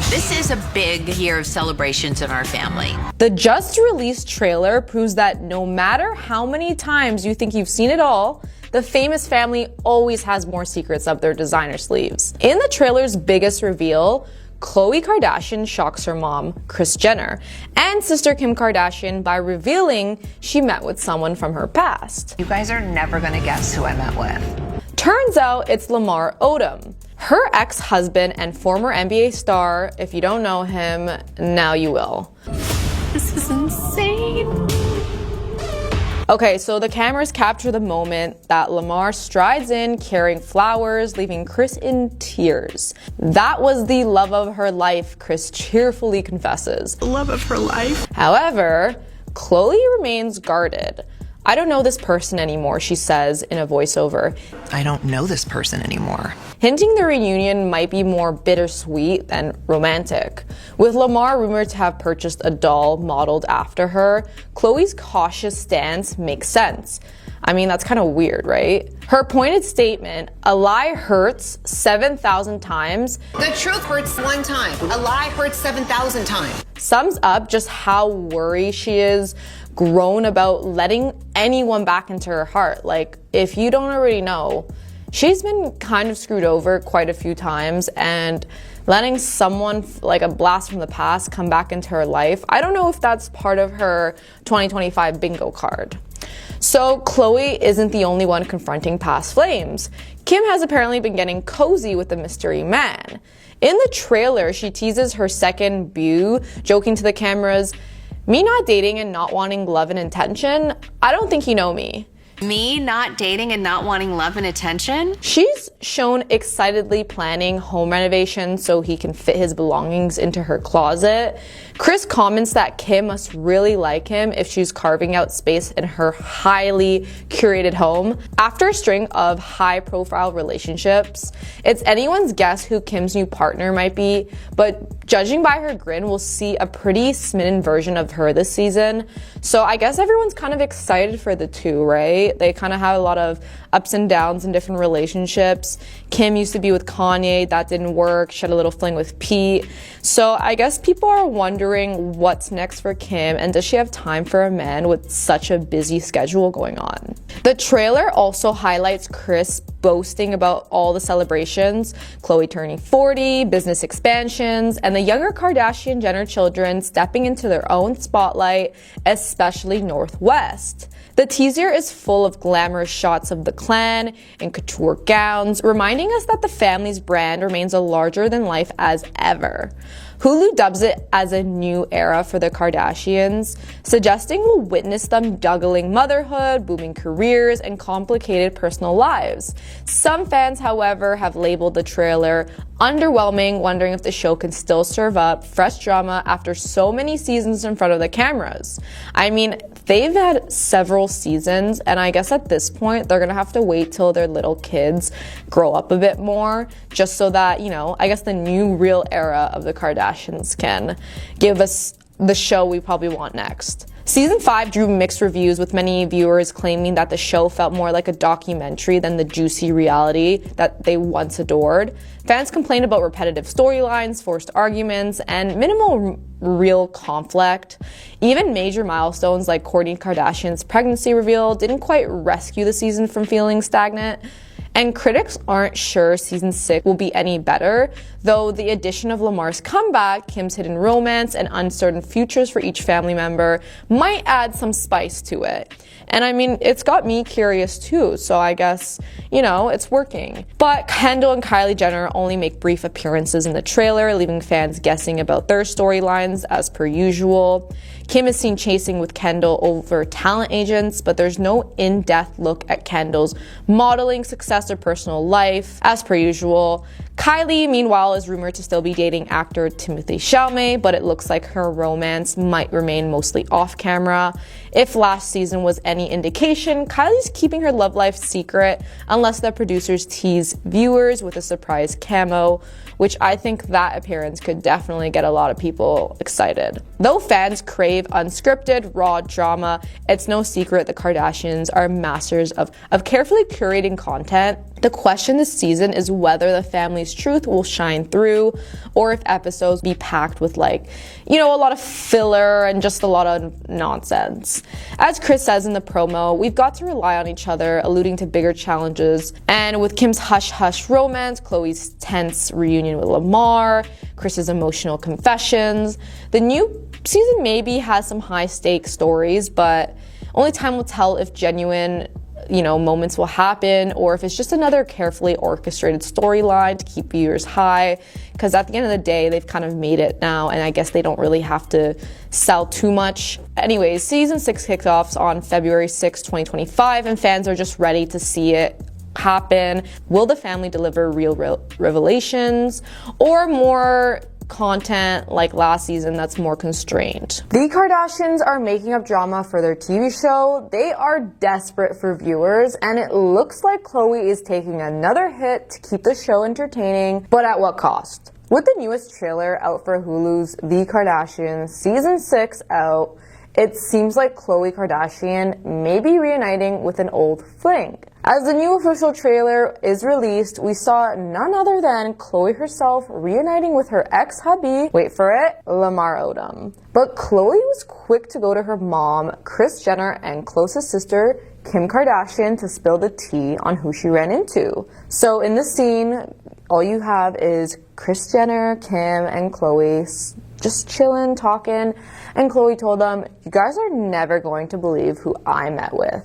This is a big year of celebrations in our family. The just released trailer proves that no matter how many times you think you've seen it all, the famous family always has more secrets up their designer sleeves. In the trailer's biggest reveal, Khloe Kardashian shocks her mom, Kris Jenner, and sister Kim Kardashian by revealing she met with someone from her past. You guys are never gonna guess who I met with. Turns out it's Lamar Odom, her ex-husband and former NBA star. If you don't know him, now you will. This is insane. Okay, so the cameras capture the moment that Lamar strides in carrying flowers, leaving Kris in tears. That was the love of her life, Kris cheerfully confesses. The love of her life. However, Khloe remains guarded. "I don't know this person anymore," she says in a voiceover. I don't know this person anymore. Hinting the reunion might be more bittersweet than romantic. With Lamar rumored to have purchased a doll modeled after her, Khloe's cautious stance makes sense. I mean, that's kind of weird, right? Her pointed statement, "A lie hurts 7,000 times. The truth hurts one time. A lie hurts 7,000 times." Sums up just how worried she is grown about letting anyone back into her heart. Like, if you don't already know, she's been kind of screwed over quite a few times, and letting someone like a blast from the past come back into her life, I don't know if that's part of her 2025 bingo card. So Khloe isn't the only one confronting past flames. Kim has apparently been getting cozy with the mystery man. In the trailer, she teases her second beau, joking to the cameras, "Me not dating and not wanting love and attention? I don't think you know me." Me not dating and not wanting love and attention? She's shown excitedly planning home renovation so he can fit his belongings into her closet. Kris comments that Kim must really like him if she's carving out space in her highly curated home. After a string of high-profile relationships, it's anyone's guess who Kim's new partner might be, but judging by her grin, we'll see a pretty smitten version of her this season. So I guess everyone's kind of excited for the two, right? right? They kind of had a lot of ups and downs in different relationships. Kim used to be with Kanye, that didn't work. She had a little fling with Pete. So I guess people are wondering what's next for Kim, and does she have time for a man with such a busy schedule going on? The trailer also highlights Kris boasting about all the celebrations, Khloe turning 40, business expansions, and the younger Kardashian-Jenner children stepping into their own spotlight, especially North West. The teaser is full of glamorous shots of the clan in couture gowns, reminding us that the family's brand remains a larger-than-life as ever. Hulu dubs it as a new era for the Kardashians, suggesting we'll witness them juggling motherhood, booming careers, and complicated personal lives. Some fans, however, have labeled the trailer underwhelming, wondering if the show can still serve up fresh drama after so many seasons in front of the cameras. I mean, they've had several seasons, and I guess at this point, they're gonna have to wait till their little kids grow up a bit more, just so that, you know, I guess the new real era of the Kardashians can give us the show we probably want next. Season 5 drew mixed reviews, with many viewers claiming that the show felt more like a documentary than the juicy reality that they once adored. Fans complained about repetitive storylines, forced arguments, and minimal real conflict. Even major milestones like Kourtney Kardashian's pregnancy reveal didn't quite rescue the season from feeling stagnant. And critics aren't sure season 6 will be any better, though the addition of Lamar's comeback, Kim's hidden romance, and uncertain futures for each family member might add some spice to it. And I mean, it's got me curious too, so I guess, you know, it's working. But Kendall and Kylie Jenner only make brief appearances in the trailer, leaving fans guessing about their storylines as per usual. Kim is seen chasing with Kendall over talent agents, but there's no in-depth look at Kendall's modeling success or personal life, as per usual. Kylie, meanwhile, is rumored to still be dating actor Timothée Chalamet, but it looks like her romance might remain mostly off-camera. If last season was any indication, Kylie's keeping her love life secret unless the producers tease viewers with a surprise cameo, which I think that appearance could definitely get a lot of people excited. Though fans crave unscripted, raw drama, it's no secret the Kardashians are masters of carefully curating content. The question this season is whether the family's truth will shine through, or if episodes be packed with, like, you know, a lot of filler and just a lot of nonsense. As Kris says in the promo, we've got to rely on each other, alluding to bigger challenges. And with Kim's hush-hush romance, Khloe's tense reunion with Lamar, Kris's emotional confessions, the new season maybe has some high-stakes stories, but only time will tell if genuine, you know, moments will happen, or if it's just another carefully orchestrated storyline to keep viewers high, because at the end of the day, they've kind of made it now, and I guess they don't really have to sell too much. Anyways, season 6 kicks off on February 6, 2025, and fans are just ready to see it happen. Will the family deliver real revelations, or more content like last season that's more constrained? The Kardashians are making up drama for their TV show. They are desperate for viewers, and it looks like Khloe is taking another hit to keep the show entertaining, but at what cost? With the newest trailer out for Hulu's The Kardashians Season 6 out, it seems like Khloe Kardashian may be reuniting with an old fling. As the new official trailer is released, we saw none other than Khloe herself reuniting with her ex-hubby, wait for it, Lamar Odom. But Khloe was quick to go to her mom, Kris Jenner, and closest sister, Kim Kardashian, to spill the tea on who she ran into. So in this scene, all you have is Kris Jenner, Kim, and Khloe just chilling, talking, and Khloe told them, "You guys are never going to believe who I met with."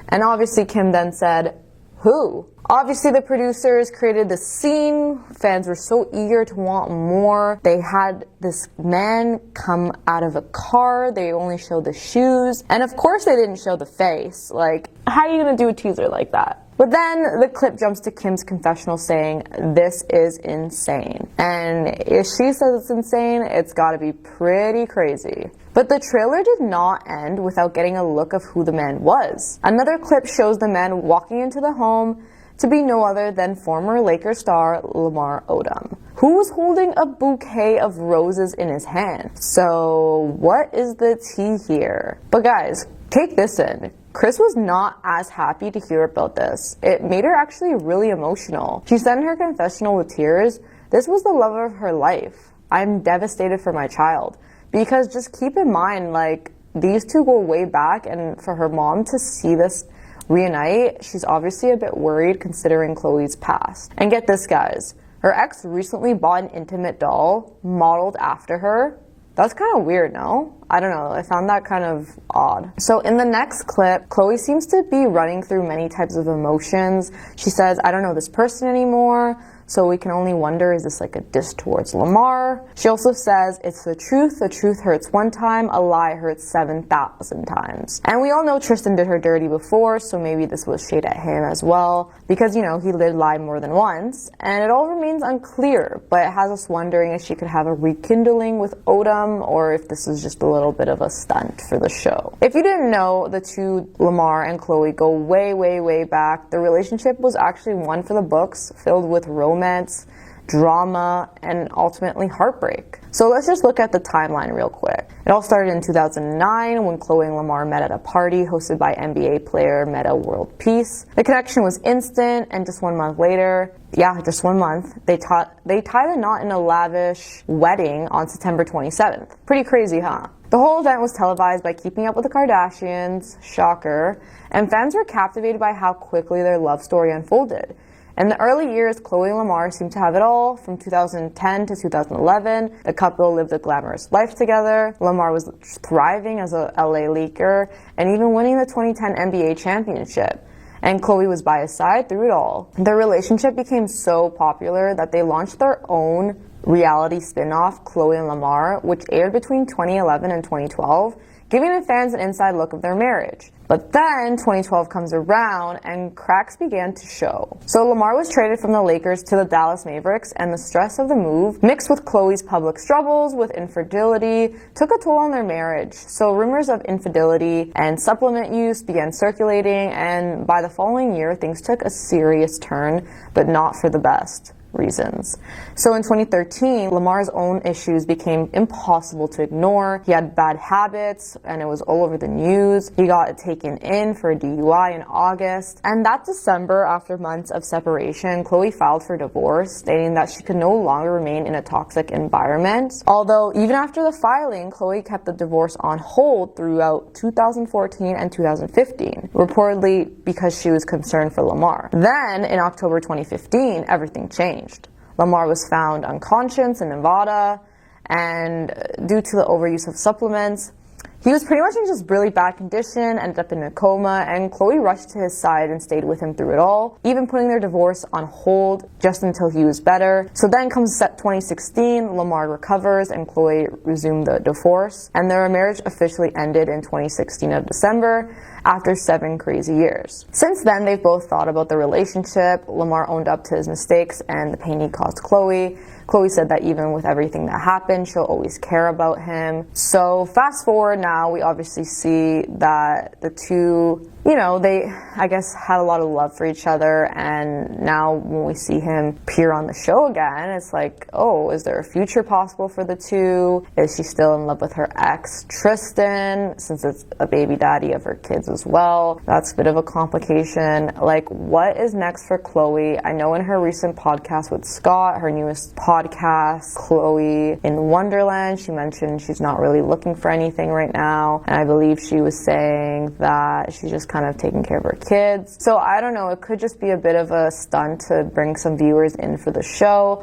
And obviously Kim then said, "Who?" Obviously the producers created this scene. Fans were so eager to want more. They had this man come out of a car. They only showed the shoes. And of course they didn't show the face. Like, how are you gonna do a teaser like that? But then the clip jumps to Kim's confessional saying, "This is insane." And if she says it's insane, it's gotta be pretty crazy. But the trailer did not end without getting a look of who the man was. Another clip shows the man walking into the home to be no other than former Lakers star Lamar Odom, who was holding a bouquet of roses in his hand. So what is the tea here? But guys, take this in. Kris was not as happy to hear about this. It made her actually really emotional. She said in her confessional with tears, "This was the love of her life. I'm devastated for my child." Because just keep in mind, like, these two go way back, and for her mom to see this reunite, she's obviously a bit worried considering Khloe's past. And get this, guys, her ex recently bought an intimate doll modeled after her. That's kind of weird, no? I don't know, I found that kind of odd. So in the next clip, Khloe seems to be running through many types of emotions. She says, "I don't know this person anymore, so we can only wonder, is this like a diss towards Lamar?" She also says, "It's the truth hurts one time, a lie hurts 7,000 times." And we all know Tristan did her dirty before, so maybe this was shade at him as well, because, you know, he did lie more than once, and it all remains unclear, but it has us wondering if she could have a rekindling with Odom, or if this is just a little bit of a stunt for the show. If you didn't know, the two, Lamar and Khloe, go way, way, way back. The relationship was actually one for the books, filled with romance, drama, and ultimately heartbreak. So let's just look at the timeline real quick. It all started in 2009 when Khloe and Lamar met at a party hosted by NBA player Metta World Peace. The connection was instant, and just 1 month later, just 1 month, they tied the knot in a lavish wedding on September 27th. Pretty crazy, huh? The whole event was televised by Keeping Up with the Kardashians, shocker, and fans were captivated by how quickly their love story unfolded. In the early years, Khloe and Lamar seemed to have it all. From 2010 to 2011, the couple lived a glamorous life together. Lamar was thriving as a LA Laker and even winning the 2010 NBA championship. And Khloe was by his side through it all. Their relationship became so popular that they launched their own reality spin-off, Khloe and Lamar, which aired between 2011 and 2012, giving the fans an inside look of their marriage. But then 2012 comes around and cracks began to show. So Lamar was traded from the Lakers to the Dallas Mavericks, and the stress of the move, mixed with Khloe's public struggles with infidelity, took a toll on their marriage. So rumors of infidelity and supplement use began circulating, and by the following year, things took a serious turn, but not for the best reasons. So in 2013, Lamar's own issues became impossible to ignore. He had bad habits, and it was all over the news. He got taken in for a DUI in August. And that December, after months of separation, Khloe filed for divorce, stating that she could no longer remain in a toxic environment. Although, even after the filing, Khloe kept the divorce on hold throughout 2014 and 2015, reportedly because she was concerned for Lamar. Then, in October 2015, everything changed. Lamar was found unconscious in Nevada, and due to the overuse of supplements, he was pretty much in just really bad condition, ended up in a coma, and Khloe rushed to his side and stayed with him through it all, even putting their divorce on hold just until he was better. So then comes 2016, Lamar recovers and Khloe resumed the divorce, and their marriage officially ended in 2016 of December, after 7 crazy years. Since then, they've both thought about the relationship. Lamar owned up to his mistakes and the pain he caused Khloe. Khloe said that even with everything that happened, she'll always care about him. So fast forward now, we obviously see that the two, you know, they, I guess, had a lot of love for each other, and now when we see him appear on the show again, it's like, oh, is there a future possible for the two? Is she still in love with her ex, Tristan, since it's a baby daddy of her kids as well? That's a bit of a complication. Like, what is next for Khloe? I know in her recent podcast with Scott, her newest podcast, Khloe in Wonderland, she mentioned she's not really looking for anything right now, and I believe she was saying that she's just kind of taking care of her kids. So I don't know, it could just be a bit of a stunt to bring some viewers in for the show.